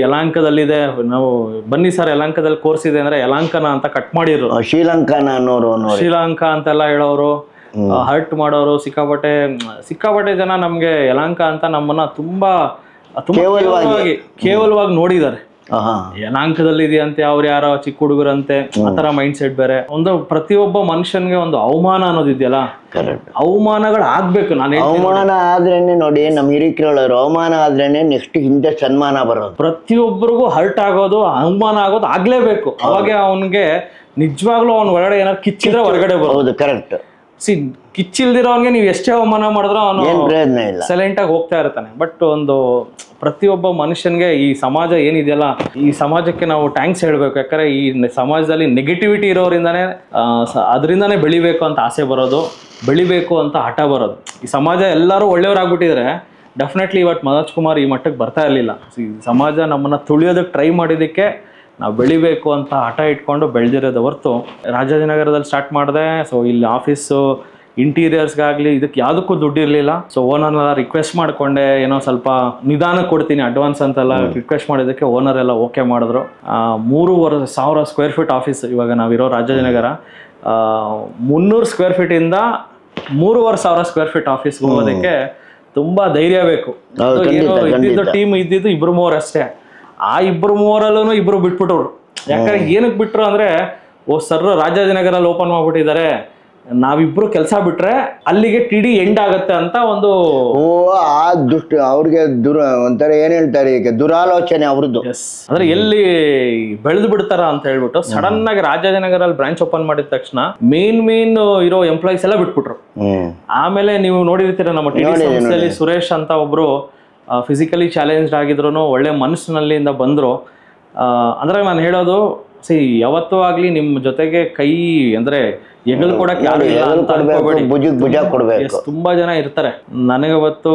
Speaker 1: ಯಲಹಂಕದಲ್ಲಿದೆ, ನಾವು ಬನ್ನಿ ಸರ್ ಯಲಹಂಕದಲ್ಲಿ ಕೋರ್ಸ್ ಇದೆ ಅಂದ್ರೆ ಯಲಹಂಕನ ಅಂತ ಕಟ್ ಮಾಡಿದ್ರು. ಶ್ರೀಲಂಕಾ ಅಂತೆಲ್ಲ ಹೇಳೋರು, ಹರ್ಟ್ ಮಾಡೋರು. ಸಿಕ್ಕಾಪಟ್ಟೆ ಜನ ನಮ್ಗೆ ಯಲಹಂಕ ಅಂತ ನಮ್ಮನ್ನ ತುಂಬಾ ಕೇವಲವಾಗಿ ನೋಡಿದ್ದಾರೆ. ಯಲಾಂಕದಲ್ಲಿ ಇದೆಯಂತೆ, ಅವ್ರು ಯಾರೋ ಚಿಕ್ಕ ಹುಡುಗರಂತೆ, ಆತರ ಮೈಂಡ್ ಸೆಟ್ ಬೇರೆ. ಒಂದು ಪ್ರತಿಯೊಬ್ಬ ಮನುಷ್ಯನ್ಗೆ ಒಂದು ಅವಮಾನ ಅನ್ನೋದಿದೆಯಲ್ಲ, ಅವಮಾನಗಳು ಆಗ್ಬೇಕು. ನಾನು
Speaker 2: ಅವಮಾನ ಆದ್ರೇನೆ ನೋಡಿ, ನಮ್ ಹಿರಿಕೇಳೋರು ಅವಮಾನ ಆದ್ರೇನೆ ನೆಕ್ಸ್ಟ್ ಹಿಂದೆ ಸನ್ಮಾನ ಬರೋದು.
Speaker 1: ಪ್ರತಿಯೊಬ್ಬರಿಗೂ ಹರ್ಟ್ ಆಗೋದು, ಅವಮಾನ ಆಗೋದು ಆಗ್ಲೇಬೇಕು. ಅವಾಗ ಅವನ್ಗೆ ನಿಜವಾಗ್ಲೂ ಅವ್ನ ಒಳಗಡೆ ಏನಾದ್ರು ಕಿಚ್ಚಿದ್ರೆ ಹೊರಗಡೆ ಬರೋದು.
Speaker 2: ಕರೆಕ್ಟ್.
Speaker 1: ಕಿಚ್ಚಿಲ್ದಿರೋನ್ಗೆ ನೀವು ಎಷ್ಟೇ ಅವಮಾನ ಮಾಡಿದ್ರು ಅವನು
Speaker 2: ಪ್ರಯೋಜನ ಇಲ್ಲ,
Speaker 1: ಸೈಲೆಂಟ್ ಆಗಿ ಹೋಗ್ತಾ ಇರ್ತಾನೆ. ಬಟ್ ಒಂದು ಪ್ರತಿಯೊಬ್ಬ ಮನುಷ್ಯನ್ಗೆ ಈ ಸಮಾಜ ಏನಿದೆಯಲ್ಲ, ಈ ಸಮಾಜಕ್ಕೆ ನಾವು ಥ್ಯಾಂಕ್ಸ್ ಹೇಳ್ಬೇಕು. ಯಾಕಂದ್ರೆ ಈ ಸಮಾಜದಲ್ಲಿ ನೆಗೆಟಿವಿಟಿ ಇರೋದ್ರಿಂದಾನೇ ಅದರಿಂದಾನೇ ಬೆಳಿಬೇಕು ಅಂತ ಆಸೆ ಬರೋದು, ಬೆಳಿಬೇಕು ಅಂತ ಹಠ ಬರೋದು. ಈ ಸಮಾಜ ಎಲ್ಲರೂ ಒಳ್ಳೆಯವರಾಗ್ಬಿಟ್ಟಿದ್ರೆ ಡೆಫಿನೆಟ್ಲಿ ಇವತ್ತು ಮನೋಜ್ ಕುಮಾರ್ ಈ ಮಟ್ಟಕ್ಕೆ ಬರ್ತಾ ಇರಲಿಲ್ಲ. ಈ ಸಮಾಜ ನಮ್ಮನ್ನ ತುಳಿಯೋದಕ್ಕೆ ಟ್ರೈ ಮಾಡಿದ್ದಕ್ಕೆ ನಾವು ಬೆಳಿಬೇಕು ಅಂತ ಹಠ ಇಟ್ಕೊಂಡು ಬೆಳೆದಿರೋದು ಹೊರತು. ರಾಜಾಜಿನಗರದಲ್ಲಿ ಸ್ಟಾರ್ಟ್ ಮಾಡಿದೆ. ಸೊ ಇಲ್ಲಿ ಆಫೀಸು ಇಂಟೀರಿಯರ್ಸ್ಗಾಗಲಿ ಇದಕ್ಕೆ ಯಾವುದಕ್ಕೂ ದುಡ್ಡು ಇರಲಿಲ್ಲ. ಸೊ ಓನರ್ನೆಲ್ಲ ರಿಕ್ವೆಸ್ಟ್ ಮಾಡಿಕೊಂಡೆ, ಏನೋ ಸ್ವಲ್ಪ ನಿಧಾನ ಕೊಡ್ತೀನಿ ಅಡ್ವಾನ್ಸ್ ಅಂತೆಲ್ಲ ರಿಕ್ವೆಸ್ಟ್ ಮಾಡಿದ್ದಕ್ಕೆ ಓನರ್ ಎಲ್ಲ ಓಕೆ ಮಾಡಿದ್ರು. 3,500 ಸ್ಕ್ವೇರ್ ಫೀಟ್ ಆಫೀಸ್ ಇವಾಗ ನಾವಿರೋ ರಾಜಾಜಿನಗರ. 300 ಸ್ಕ್ವೇರ್ ಫೀಟಿಂದ 3,500 ಸ್ಕ್ವೇರ್ ಫೀಟ್ ಆಫೀಸ್ಗೆ ಹೋಗೋದಕ್ಕೆ ತುಂಬ ಧೈರ್ಯ ಬೇಕು. ಇದ್ದಿದ್ದು ಟೀಮ್ ಇದ್ದಿದ್ದು 2-3 ಅಷ್ಟೇ. ಆ 2-3 ಇಬ್ರು ಬಿಟ್ಬಿಟ್ಟವ್ರು. ಯಾಕಂದ್ರೆ ಏನಕ್ಕೆ ಬಿಟ್ರು ಅಂದ್ರೆ, ಸರ್ ರಾಜಾಜಿನಗರಲ್ಲಿ ಓಪನ್ ಮಾಡ್ಬಿಟ್ಟಿದ್ದಾರೆ, ನಾವಿಬ್ರು ಕೆಲಸ ಬಿಟ್ರೆ ಅಲ್ಲಿಗೆ ಟಿಡಿ ಎಂಡ್ ಆಗತ್ತೆ ಅಂತ ಒಂದು
Speaker 2: ಆ ದುಷ್ಟ ಅವ್ರಿಗೆ ಒಂಥರ ಏನ್ ಹೇಳ್ತಾರೆ, ಈಗ ದುರಾಲೋಚನೆ ಅವ್ರದ್ದು.
Speaker 1: ಅಂದ್ರೆ ಎಲ್ಲಿ ಬೆಳೆದು ಬಿಡ್ತಾರ ಅಂತ ಹೇಳ್ಬಿಟ್ಟು ಸಡನ್ ಆಗಿ ರಾಜಾಜಿನಗರಲ್ಲಿ ಬ್ರಾಂಚ್ ಓಪನ್ ಮಾಡಿದ ತಕ್ಷಣ ಮೇನ್ ಇರೋ ಎಂಪ್ಲಾಯೀಸ್ ಎಲ್ಲ ಬಿಟ್ಬಿಟ್ರು. ಆಮೇಲೆ ನೀವು ನೋಡಿರ್ತೀರ ನಮ್ಮ ಟಿಡಿ ಸಂಸ್ಥೆಯಲ್ಲಿ ಸುರೇಶ್ ಅಂತ ಒಬ್ರು ಫಿಸಿಕಲಿ ಚಾಲೆಂಜ್ಡ್ ಆಗಿದ್ರು, ಒಳ್ಳೆ ಮನಸ್ಸಿನಲ್ಲಿಂದ ಬಂದ್ರು. ಅಂದ್ರೆ ನಾನು ಹೇಳೋದು, ಯಾವತ್ತೂ ಆಗ್ಲಿ ನಿಮ್ಮ ಜೊತೆಗೆ ಕೈ ಅಂದ್ರೆ ಎಗಲ್ ಕೊಡಕ್ ಯಾರು ಇಲ್ಲ ಅಂತ ಅನ್ಕೋಬೇಡಿ. ತುಂಬಾ ಜನ ಇರ್ತಾರೆ. ನನಗವತ್ತು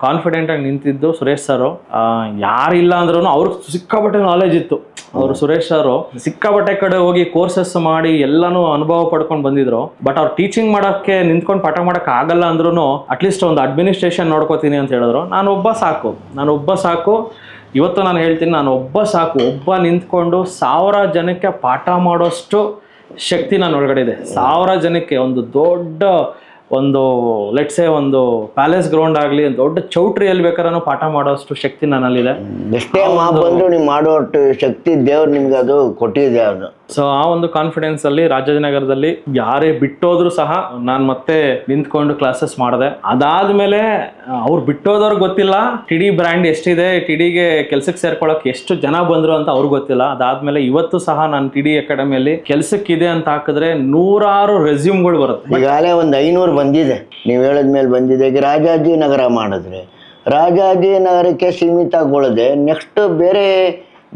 Speaker 1: ಕಾನ್ಫಿಡೆಂಟ್ ಆಗಿ ನಿಂತಿದ್ದು ಸುರೇಶ್ ಸರ್. ಯಾರಿಲ್ಲ ಅಂದ್ರೂ ಅವ್ರಿಗೆ ಸಿಕ್ಕಾಪಟ್ಟೆ ನಾಲೆಜ್ ಇತ್ತು. ಅವರು ಸುರೇಶ್ ಸರ್ ಸಿಕ್ಕಾಪಟ್ಟೆ ಕಡೆ ಹೋಗಿ ಕೋರ್ಸಸ್ ಮಾಡಿ ಎಲ್ಲಾನು ಅನುಭವ ಪಡ್ಕೊಂಡು ಬಂದಿದ್ರು. ಬಟ್ ಅವ್ರು ಟೀಚಿಂಗ್ ಮಾಡಕ್ಕೆ ನಿಂತ್ಕೊಂಡು ಪಾಠ ಮಾಡಕ್ ಆಗಲ್ಲ ಅಂದ್ರೂ ಅಟ್ಲೀಸ್ಟ್ ಒಂದು ಅಡ್ಮಿನಿಸ್ಟ್ರೇಷನ್ ನೋಡ್ಕೋತೀನಿ ಅಂತ ಹೇಳಿದ್ರು. ನಾನು ಒಬ್ಬ ಸಾಕು. ಇವತ್ತು ನಾನು ಹೇಳ್ತೀನಿ, ನಾನು ಒಬ್ಬ ಸಾಕು. ಒಬ್ಬ ನಿಂತ್ಕೊಂಡು 1000 ಜನಕ್ಕೆ ಪಾಠ ಮಾಡೋಷ್ಟು ಶಕ್ತಿ ನನ್ನ ಒಳಗಡೆ ಇದೆ. 1000 ಜನಕ್ಕೆ ಒಂದು ದೊಡ್ಡ ಲೆಟ್ಸೆ ಒಂದು ಪ್ಯಾಲೇಸ್ ಗ್ರೌಂಡ್ ಆಗಲಿ, ದೊಡ್ಡ ಚೌಟ್ರಿಯಲ್ಲಿ ಬೇಕಾದ್ರೂ ಪಾಠ ಮಾಡೋಷ್ಟು ಶಕ್ತಿ ನನ್ನಲ್ಲಿದೆ.
Speaker 2: ಎಷ್ಟೇ ಬಂದ್ರು ನೀವು ಮಾಡೋಷ್ಟು ಶಕ್ತಿ ದೇವ್ರು ನಿಮ್ಗೆ ಅದು ಕೊಟ್ಟಿದೆ. ಅದು
Speaker 1: ಸೊ ಆ ಒಂದು ಕಾನ್ಫಿಡೆನ್ಸ್ ಅಲ್ಲಿ ರಾಜಾಜಿನಗರದಲ್ಲಿ ಯಾರೇ ಬಿಟ್ಟೋದ್ರು ಸಹ ನಾನು ಮತ್ತೆ ನಿಂತ್ಕೊಂಡು ಕ್ಲಾಸಸ್ ಮಾಡಿದೆ. ಅದಾದ್ಮೇಲೆ ಅವ್ರು ಬಿಟ್ಟೋದವ್ರಿಗೆ ಗೊತ್ತಿಲ್ಲ ಟಿಡಿ ಬ್ರ್ಯಾಂಡ್ ಎಷ್ಟಿದೆ, ಟಿಡಿಗೆ ಕೆಲ್ಸಕ್ಕೆ ಸೇರ್ಕೊಳಕ್ ಎಷ್ಟು ಜನ ಬಂದ್ರು ಅಂತ ಅವ್ರಿಗೆ ಗೊತ್ತಿಲ್ಲ. ಅದಾದ್ಮೇಲೆ ಇವತ್ತು ಸಹ ನಾನು ಟಿಡಿ ಅಕಾಡೆಮಿಯಲ್ಲಿ ಕೆಲ್ಸಕ್ಕಿದೆ ಅಂತ ಹಾಕಿದ್ರೆ 100 ರೆಸ್ಯೂಮ್ಗಳು ಬರುತ್ತೆ.
Speaker 2: ಈಗಾಗಲೇ ಒಂದು 500 ಬಂದಿದೆ. ನೀವು ಹೇಳಿದ್ಮೇಲೆ ಬಂದಿದೆ. ಈಗ ರಾಜಾಜಿನಗರ ಮಾಡಿದ್ರೆ ರಾಜಾಜಿನಗರಕ್ಕೆ ಸೀಮಿತಗೊಳ್ಳದೆ ನೆಕ್ಸ್ಟ್ ಬೇರೆ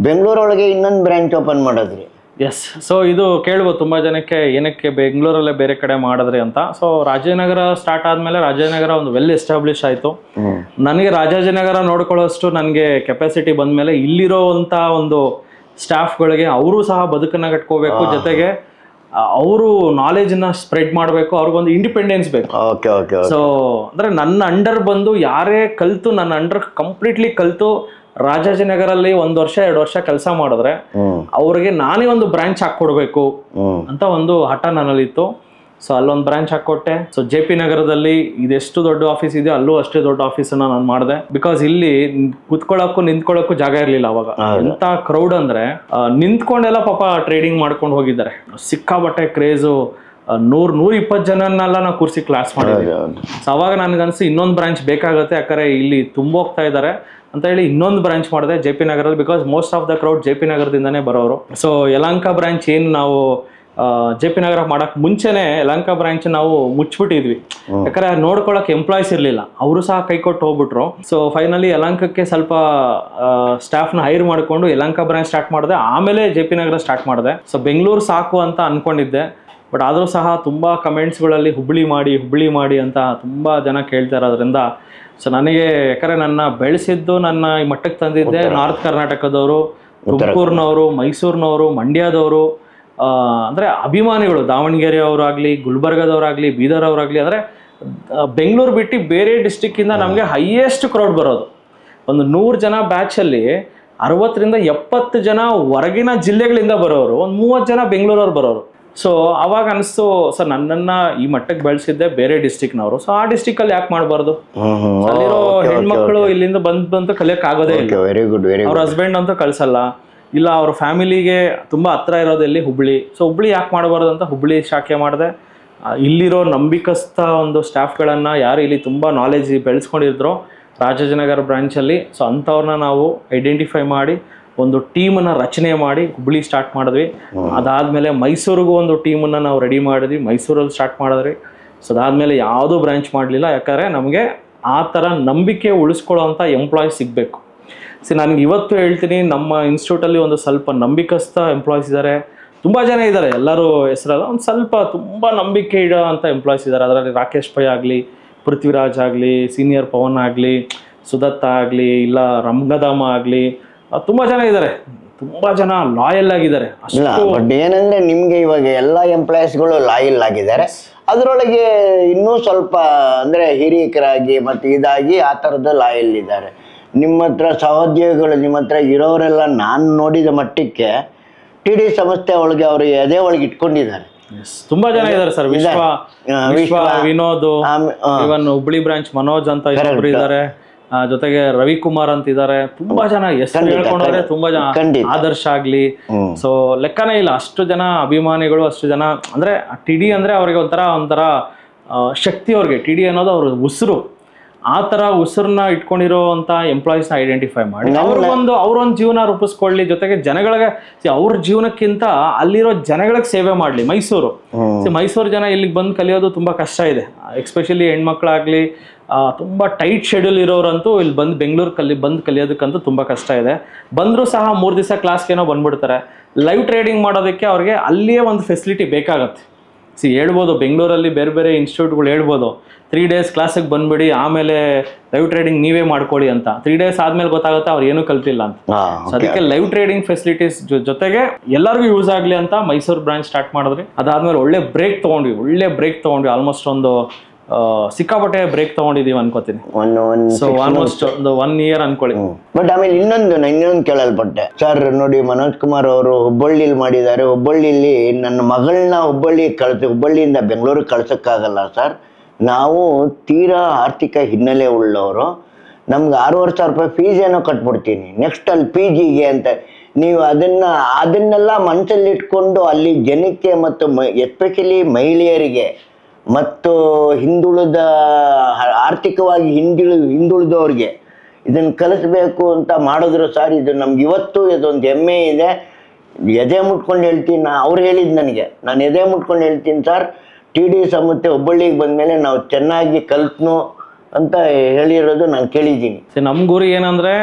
Speaker 2: ಬೆಂಗಳೂರೊಳಗೆ ಇನ್ನೊಂದು ಬ್ರಾಂಚ್ ಓಪನ್ ಮಾಡಿದ್ರಿ.
Speaker 1: ಎಸ್. ಸೊ ಇದು ಕೇಳ್ಬೋದು ತುಂಬ ಜನಕ್ಕೆ, ಏನಕ್ಕೆ ಬೆಂಗಳೂರಲ್ಲೇ ಬೇರೆ ಕಡೆ ಮಾಡಿದ್ರಿ ಅಂತ. ಸೊ ರಾಜಾಜಿನಗರ ಸ್ಟಾರ್ಟ್ ಆದಮೇಲೆ ರಾಜಾಜಿನಗರ ಒಂದು ವೆಲ್ ಎಸ್ಟಾಬ್ಲಿಷ್ ಆಯಿತು. ನನಗೆ ರಾಜಾಜಿನಗರ ನೋಡ್ಕೊಳ್ಳೋಷ್ಟು ನನಗೆ ಕೆಪಾಸಿಟಿ ಬಂದಮೇಲೆ ಇಲ್ಲಿರೋವಂಥ ಒಂದು ಸ್ಟಾಫ್ಗಳಿಗೆ ಅವರು ಸಹ ಬದುಕನ್ನು ಕಟ್ಕೋಬೇಕು, ಜೊತೆಗೆ ಅವರು ನಾಲೆಜ್ನ ಸ್ಪ್ರೆಡ್ ಮಾಡಬೇಕು, ಅವ್ರಿಗೊಂದು ಇಂಡಿಪೆಂಡೆನ್ಸ್ ಬೇಕು. ಸೊ ಅಂದರೆ ನನ್ನ ಅಂಡರ್ ಬಂದು ಯಾರೇ ಕಲಿತು, ನನ್ನ ಅಂಡರ್ ಕಂಪ್ಲೀಟ್ಲಿ ಕಲಿತು ರಾಜಾಜಿನಗರಲ್ಲಿ 1 ವರ್ಷ 2 ವರ್ಷ ಕೆಲಸ ಮಾಡಿದ್ರೆ ಅವ್ರಿಗೆ ನಾನೇ ಒಂದು ಬ್ರಾಂಚ್ ಹಾಕ್ಕೊಡ್ಬೇಕು ಅಂತ ಒಂದು ಹಠ ನನ್ನಲ್ಲಿತ್ತು. ಸೊ ಅಲ್ಲೊಂದು ಬ್ರಾಂಚ್ ಹಾಕೊಟ್ಟೆ. ಸೊ JP ನಗರದಲ್ಲಿ ಇದೆಷ್ಟು ದೊಡ್ಡ ಆಫೀಸ್ ಇದೆಯೋ ಅಲ್ಲೂ ಅಷ್ಟೇ ದೊಡ್ಡ ಆಫೀಸನ್ನ ನಾನು ಮಾಡಿದೆ. ಬಿಕಾಸ್ ಇಲ್ಲಿ ಕುತ್ಕೊಳ್ಳೋಕ್ಕೂ ನಿಂತ್ಕೊಳ್ಳೋಕ್ಕೂ ಜಾಗ ಇರಲಿಲ್ಲ ಅವಾಗ. ಎಂತ ಕ್ರೌಡ್ ಅಂದ್ರೆ ನಿಂತ್ಕೊಂಡೆಲ್ಲ ಪಾಪ ಟ್ರೇಡಿಂಗ್ ಮಾಡ್ಕೊಂಡು ಹೋಗಿದ್ದಾರೆ. ಸಿಕ್ಕಾಬಟ್ಟೆ ಕ್ರೇಜು. 100-120 ಜನನ್ನೆಲ್ಲ ನಾವು ಕೂರಿಸಿ ಕ್ಲಾಸ್ ಮಾಡಿದ್ವಿ. ಸೊ ಅವಾಗ ನನ್ಗನ್ಸಿ ಇನ್ನೊಂದು ಬ್ರಾಂಚ್ ಬೇಕಾಗುತ್ತೆ, ಯಾಕಂದ್ರೆ ಇಲ್ಲಿ ತುಂಬೋಗ್ತಾ ಇದ್ದಾರೆ ಅಂತ ಹೇಳಿ ಇನ್ನೊಂದು ಬ್ರಾಂಚ್ ಮಾಡಿದೆ JP ನಗರಲ್ಲಿ. Because most of the crowd JP ನಗರದಿಂದಾನೇ ಬರೋರು. ಸೊ ಯಲಹಂಕ ಬ್ರಾಂಚ್ ಏನು ನಾವು JP ನಗರ ಮಾಡಕ್ ಮುಂಚೆನೆ ಯಲಹಂಕ ಬ್ರಾಂಚ್ ನಾವು ಮುಚ್ಚಿಬಿಟ್ಟಿದ್ವಿ. ಯಾಕಂದ್ರೆ ನೋಡ್ಕೊಳಕ್ ಎಂಪ್ಲಾಯ್ಸ್ ಇರ್ಲಿಲ್ಲ, ಅವರು ಸಹ ಕೈ ಕೊಟ್ಟು ಹೋಗ್ಬಿಟ್ರು. ಸೊ ಫೈನಲಿ ಯಲಹಂಕಕ್ಕೆ ಸ್ವಲ್ಪ ಸ್ಟಾಫ್ನ ಹೈರ್ ಮಾಡ್ಕೊಂಡು ಯಲಹಂಕ ಬ್ರಾಂಚ್ ಸ್ಟಾರ್ಟ್ ಮಾಡಿದೆ. ಆಮೇಲೆ JP ನಗರ ಸ್ಟಾರ್ಟ್ ಮಾಡಿದೆ. ಸೊ ಬೆಂಗಳೂರು ಸಾಕು ಅಂತ ಅನ್ಕೊಂಡಿದ್ದೆ. ಬಟ್ ಆದರೂ ಸಹ ತುಂಬ ಕಮೆಂಟ್ಸ್ಗಳಲ್ಲಿ ಹುಬ್ಬಳ್ಳಿ ಮಾಡಿ ಅಂತ ತುಂಬ ಜನ ಕೇಳ್ತಾ ಇರೋದ್ರಿಂದ ಸೊ ನನಗೆ, ಯಾಕಂದರೆ ನನ್ನ ಬೆಳೆಸಿದ್ದು, ನನ್ನ ಈ ಮಟ್ಟಕ್ಕೆ ತಂದಿದ್ದೆ ನಾರ್ತ್ ಕರ್ನಾಟಕದವರು, ತುಮಕೂರಿನವರು, ಮೈಸೂರಿನವರು, ಮಂಡ್ಯದವರು, ಅಂದರೆ ಅಭಿಮಾನಿಗಳು, ದಾವಣಗೆರೆಯವರಾಗಲಿ, ಗುಲ್ಬರ್ಗದವರಾಗಲಿ, ಬೀದರ್ ಅವರಾಗಲಿ. ಅಂದರೆ ಬೆಂಗಳೂರು ಬಿಟ್ಟು ಬೇರೆ ಡಿಸ್ಟಿಕ್ಕಿಂದ ನಮಗೆ ಹೈಯೆಸ್ಟ್ ಕ್ರೌಡ್ ಬರೋದು. ಒಂದು 100 ಜನ ಬ್ಯಾಚಲ್ಲಿ 60ರಿಂದ 70 ಜನ ಹೊರಗಿನ ಜಿಲ್ಲೆಗಳಿಂದ ಬರೋರು, ಒಂದು 30 ಜನ ಬೆಂಗಳೂರವ್ರು ಬರೋರು. ಸೊ ಅವಾಗ ಅನಿಸ್ತು ಸರ್ ನನ್ನನ್ನು ಈ ಮಟ್ಟಕ್ಕೆ ಬೆಳೆಸಿದ್ದೆ ಬೇರೆ ಡಿಸ್ಟಿಕ್ನವರು, ಸೊ ಆ ಡಿಸ್ಟಿಕಲ್ಲಿ ಯಾಕೆ ಮಾಡಬಾರ್ದು, ಅಲ್ಲಿರೋ ಹೆಣ್ಮಕ್ಳು ಇಲ್ಲಿಂದ ಬಂತು ಕಲಿಯೋಕ್ಕಾಗೋದೇ ಇಲ್ಲ,
Speaker 2: ವೆರಿ ಗುಡ್ ವೆರಿ
Speaker 1: ಅವ್ರ ಹಸ್ಬೆಂಡ್ ಅಂತೂ ಕಳ್ಸಲ್ಲ, ಇಲ್ಲ ಅವ್ರ ಫ್ಯಾಮಿಲಿಗೆ ತುಂಬ ಹತ್ರ ಇರೋದು ಎಲ್ಲಿ ಹುಬ್ಳಿ, ಸೊ ಹುಬ್ಳಿ ಯಾಕೆ ಮಾಡಬಾರ್ದು ಅಂತ ಹುಬ್ಳಿ ಶಾಖೆ ಮಾಡಿದೆ. ಇಲ್ಲಿರೋ ನಂಬಿಕಸ್ಥ ಒಂದು ಸ್ಟಾಫ್ಗಳನ್ನು ಯಾರು ಇಲ್ಲಿ ತುಂಬ ನಾಲೆಜ್ ಬೆಳೆಸ್ಕೊಂಡಿದ್ರು ರಾಜಾಜಿನಗರ ಬ್ರಾಂಚಲ್ಲಿ, ಸೊ ಅಂಥವ್ರನ್ನ ನಾವು ಐಡೆಂಟಿಫೈ ಮಾಡಿ ಒಂದು ಟೀಮನ್ನು ರಚನೆ ಮಾಡಿ ಹುಬ್ಳಿ ಸ್ಟಾರ್ಟ್ ಮಾಡಿದ್ವಿ. ಅದಾದಮೇಲೆ ಮೈಸೂರಿಗೂ ಒಂದು ಟೀಮನ್ನು ನಾವು ರೆಡಿ ಮಾಡಿದ್ವಿ, ಮೈಸೂರಲ್ಲಿ ಸ್ಟಾರ್ಟ್ ಮಾಡಿದ್ವಿ. ಸೊ ಅದಾದಮೇಲೆ ಯಾವುದೂ ಬ್ರಾಂಚ್ ಮಾಡಲಿಲ್ಲ, ಯಾಕಂದರೆ ನಮಗೆ ಆ ಥರ ನಂಬಿಕೆ ಉಳಿಸ್ಕೊಳ್ಳೋವಂಥ ಎಂಪ್ಲಾಯೀಸ್ ಸಿಗಬೇಕು. ನನಗೆ ಇವತ್ತು ಹೇಳ್ತೀನಿ, ನಮ್ಮ ಇನ್ಸ್ಟಿಟ್ಯೂಟಲ್ಲಿ ಒಂದು ಸ್ವಲ್ಪ ನಂಬಿಕಸ್ಥ ಎಂಪ್ಲಾಯೀಸ್ ಇದ್ದಾರೆ, ತುಂಬ ಜನ ಇದ್ದಾರೆ, ಎಲ್ಲರೂ ಹೆಸರಲ್ಲ, ಒಂದು ಸ್ವಲ್ಪ ತುಂಬ ನಂಬಿಕೆ ಇಡೋ ಅಂಥ ಎಂಪ್ಲಾಯೀಸ್ ಇದ್ದಾರೆ. ಅದರಲ್ಲಿ ರಾಕೇಶ್ ಪೈ ಆಗಲಿ, ಪೃಥ್ವಿರಾಜ್ ಆಗಲಿ, ಸೀನಿಯರ್ ಪವನ್ ಆಗಲಿ, ಸುದತ್ತ ಆಗಲಿ, ಇಲ್ಲ ರಂಗಧಾಮ ಆಗಲಿ, ತುಂಬ ಜನ ಇದ್ದಾರೆ, ತುಂಬ ಜನ ಲಾಯಲ್ ಆಗಿದ್ದಾರೆ.
Speaker 2: ಬಟ್ ಏನಂದ್ರೆ ನಿಮ್ಗೆ ಇವಾಗ ಎಲ್ಲ ಎಂಪ್ಲಾಯೀಸ್ಗಳು ಲಾಯಲ್ ಆಗಿದ್ದಾರೆ, ಅದರೊಳಗೆ ಇನ್ನೂ ಸ್ವಲ್ಪ ಅಂದ್ರೆ ಹಿರಿಯಕರಾಗಿ ಮತ್ತೆ ಇದಾಗಿ ಆ ಥರದ ಲಾಯಲ್ ಇದ್ದಾರೆ. ನಿಮ್ಮ ಹತ್ರ ಸಹೋದ್ಯೋಗಿಗಳು ನಿಮ್ಮ ಹತ್ರ ಇರೋರೆಲ್ಲ ನಾನು ನೋಡಿದ ಮಟ್ಟಕ್ಕೆ ಟಿ ಡಿ ಸಂಸ್ಥೆ ಒಳಗೆ ಅವರು ಎದೆ ಒಳಗೆ ಇಟ್ಕೊಂಡಿದ್ದಾರೆ.
Speaker 1: ತುಂಬಾ ಜನ ಇದ್ದಾರೆ ಸರ್, ವಿಶ್ವ, ವಿನೋದ್, ಇವನ್ ಹುಬ್ಳಿ ಬ್ರಾಂಚ್ ಮನೋಜ್ ಅಂತ ಇನ್ನೊಬ್ರು ಇದ್ದಾರೆ, ಜೊತೆಗೆ ರವಿಕುಮಾರ್ ಅಂತ ಇದ್ದಾರೆ, ತುಂಬಾ ಜನ ಹೆಸರು ಹೇಳ್ಕೊಂಡ್ರೆ ತುಂಬಾ ಜನ, ಆದರ್ಶ ಆಗ್ಲಿ, ಸೊ ಲೆಕ್ಕನೇ ಇಲ್ಲ, ಅಷ್ಟು ಜನ ಅಭಿಮಾನಿಗಳು, ಅಷ್ಟು ಜನ ಅಂದ್ರೆ ಟಿ ಡಿ ಅಂದ್ರೆ ಅವ್ರಿಗೆ ಒಂಥರ ಶಕ್ತಿ, ಅವ್ರಿಗೆ ಟಿ ಡಿ ಅನ್ನೋದು ಅವ್ರ ಉಸಿರು, ಆ ಥರ ಉಸಿರನ್ನ ಇಟ್ಕೊಂಡಿರೋಂಥ ಎಂಪ್ಲಾಯೀಸ್ನ ಐಡೆಂಟಿಫೈ ಮಾಡಿ ಅವ್ರೊಂದು ಜೀವನ ರೂಪಿಸ್ಕೊಳ್ಳಿ, ಜೊತೆಗೆ ಜನಗಳಿಗೆ ಅವ್ರ ಜೀವನಕ್ಕಿಂತ ಅಲ್ಲಿರೋ ಜನಗಳಿಗೆ ಸೇವೆ ಮಾಡಲಿ. ಮೈಸೂರು ಜನ ಇಲ್ಲಿಗೆ ಬಂದು ಕಲಿಯೋದು ತುಂಬ ಕಷ್ಟ ಇದೆ, ಎಕ್ಸ್ಪೆಷಲಿ ಹೆಣ್ಮಕ್ಳಾಗಲಿ, ತುಂಬ ಟೈಟ್ ಶೆಡ್ಯೂಲ್ ಇರೋರಂತೂ ಇಲ್ಲಿ ಬಂದು ಬೆಂಗಳೂರು ಬಂದು ಕಲಿಯೋದಕ್ಕಂತೂ ತುಂಬ ಕಷ್ಟ ಇದೆ. ಬಂದರೂ ಸಹ 3 ದಿವಸ ಕ್ಲಾಸ್ಗೇನೋ ಬಂದ್ಬಿಡ್ತಾರೆ. ಲೈವ್ ಟ್ರೇಡಿಂಗ್ ಮಾಡೋದಕ್ಕೆ ಅವ್ರಿಗೆ ಅಲ್ಲಿಯೇ ಒಂದು ಫೆಸಿಲಿಟಿ ಬೇಕಾಗತ್ತೆ. ಹೇಳ್ಬೋದು ಬೆಂಗಳೂರಲ್ಲಿ ಬೇರೆ ಬೇರೆ ಇನ್ಸ್ಟಿಟ್ಯೂಟ್ಗಳು ಹೇಳ್ಬೋದು 3 ಡೇಸ್ ಕ್ಲಾಸಿಗೆ ಬಂದ್ಬಿಡಿ, ಆಮೇಲೆ ಲೈವ್ ಟ್ರೇಡಿಂಗ್ ನೀವೇ ಮಾಡ್ಕೊಳ್ಳಿ ಅಂತ. 3 ಡೇಸ್ ಆದ್ಮೇಲೆ ಗೊತ್ತಾಗುತ್ತೆ ಅವ್ರು ಏನೂ ಕಲ್ತಿಲ್ಲ ಅಂತ. ಅದಕ್ಕೆ ಲೈವ್ ಟ್ರೇಡಿಂಗ್ ಫೆಸಿಲಿಟೀಸ್ ಜೊತೆಗೆ ಎಲ್ಲರಿಗೂ ಯೂಸ್ ಆಗಲಿ ಅಂತ ಮೈಸೂರು ಬ್ರಾಂಚ್ ಸ್ಟಾರ್ಟ್ ಮಾಡಿದ್ರಿ. ಅದಾದ್ಮೇಲೆ ಒಳ್ಳೆ ಬ್ರೇಕ್ ತೊಗೊಂಡ್ವಿ, ಆಲ್ಮೋಸ್ಟ್ ಒಂದು ಸಿಕ್ಕಾಪಟ್ಟೆ ಬ್ರೇಕ್ ತಗೊಂಡಿದೀವಿ ಅನ್ಕೋತೀನಿ. ಸೊ ಆಲ್ಮೋಸ್ಟ್ ಒಂದು 1 ಇಯರ್ ಅನ್ಕೊಳ್ಳಿ.
Speaker 2: ಬಟ್ ಆಮೇಲೆ ಇನ್ನೊಂದು ಕೇಳಲ್ಪಟ್ಟೆ ಸರ್, ನೋಡಿ ಮನೋಜ್ ಕುಮಾರ್ ಅವರು ಹುಬ್ಬಳ್ಳಿಲಿ ಮಾಡಿದ್ದಾರೆ, ಹುಬ್ಬಳ್ಳಿಲಿ ನನ್ನ ಮಗಳನ್ನ ಹುಬ್ಬಳ್ಳಿಯಿಂದ ಬೆಂಗಳೂರಿಗೆ ಕಳ್ಸೋಕ್ಕಾಗಲ್ಲ ಸರ್, ನಾವು ತೀರಾ ಆರ್ಥಿಕ ಹಿನ್ನೆಲೆ ಉಳ್ಳವರು, ನಮ್ಗೆ 6,500 ರೂಪಾಯಿ ಫೀಸ್ ಏನೋ ಕಟ್ಬಿಡ್ತೀನಿ, ನೆಕ್ಸ್ಟ್ ಅಲ್ಲಿ ಪಿ ಜಿಗೆ ಅಂತ. ನೀವು ಅದನ್ನೆಲ್ಲ ಮನಸ್ಸಲ್ಲಿ ಇಟ್ಕೊಂಡು ಅಲ್ಲಿ ಜನಕ್ಕೆ ಮತ್ತು ಎಸ್ಪೆಷಲಿ ಮಹಿಳೆಯರಿಗೆ ಮತ್ತು ಹಿಂದುಳಿದ ಆರ್ಥಿಕವಾಗಿ ಹಿಂದುಳಿದವ್ರಿಗೆ ಇದನ್ನು ಕಲಿಸ್ಬೇಕು ಅಂತ ಮಾಡಿದ್ರು ಸರ್. ಇದು ನಮ್ಗೆ ಇವತ್ತು ಇದೊಂದು ಹೆಮ್ಮೆ ಇದೆ, ಎದೆ ಮುಟ್ಕೊಂಡು ಹೇಳ್ತೀನಿ. ಅವ್ರು ಹೇಳಿದ್ದು ನನಗೆ, ನಾನು ಎದೆ ಮುಟ್ಕೊಂಡು ಹೇಳ್ತೀನಿ ಸರ್, ಟಿ ಡಿ ಸಂಸ್ಥೆ ಹುಬ್ಬಳ್ಳಿಗೆ ಬಂದಮೇಲೆ ನಾವು ಚೆನ್ನಾಗಿ ಕಲ್ತ್ನು ಅಂತ ಹೇಳಿರೋದು ನಾನು ಕೇಳಿದ್ದೀನಿ.
Speaker 1: ನಮ್ಮ ಗುರಿ ಏನಂದರೆ,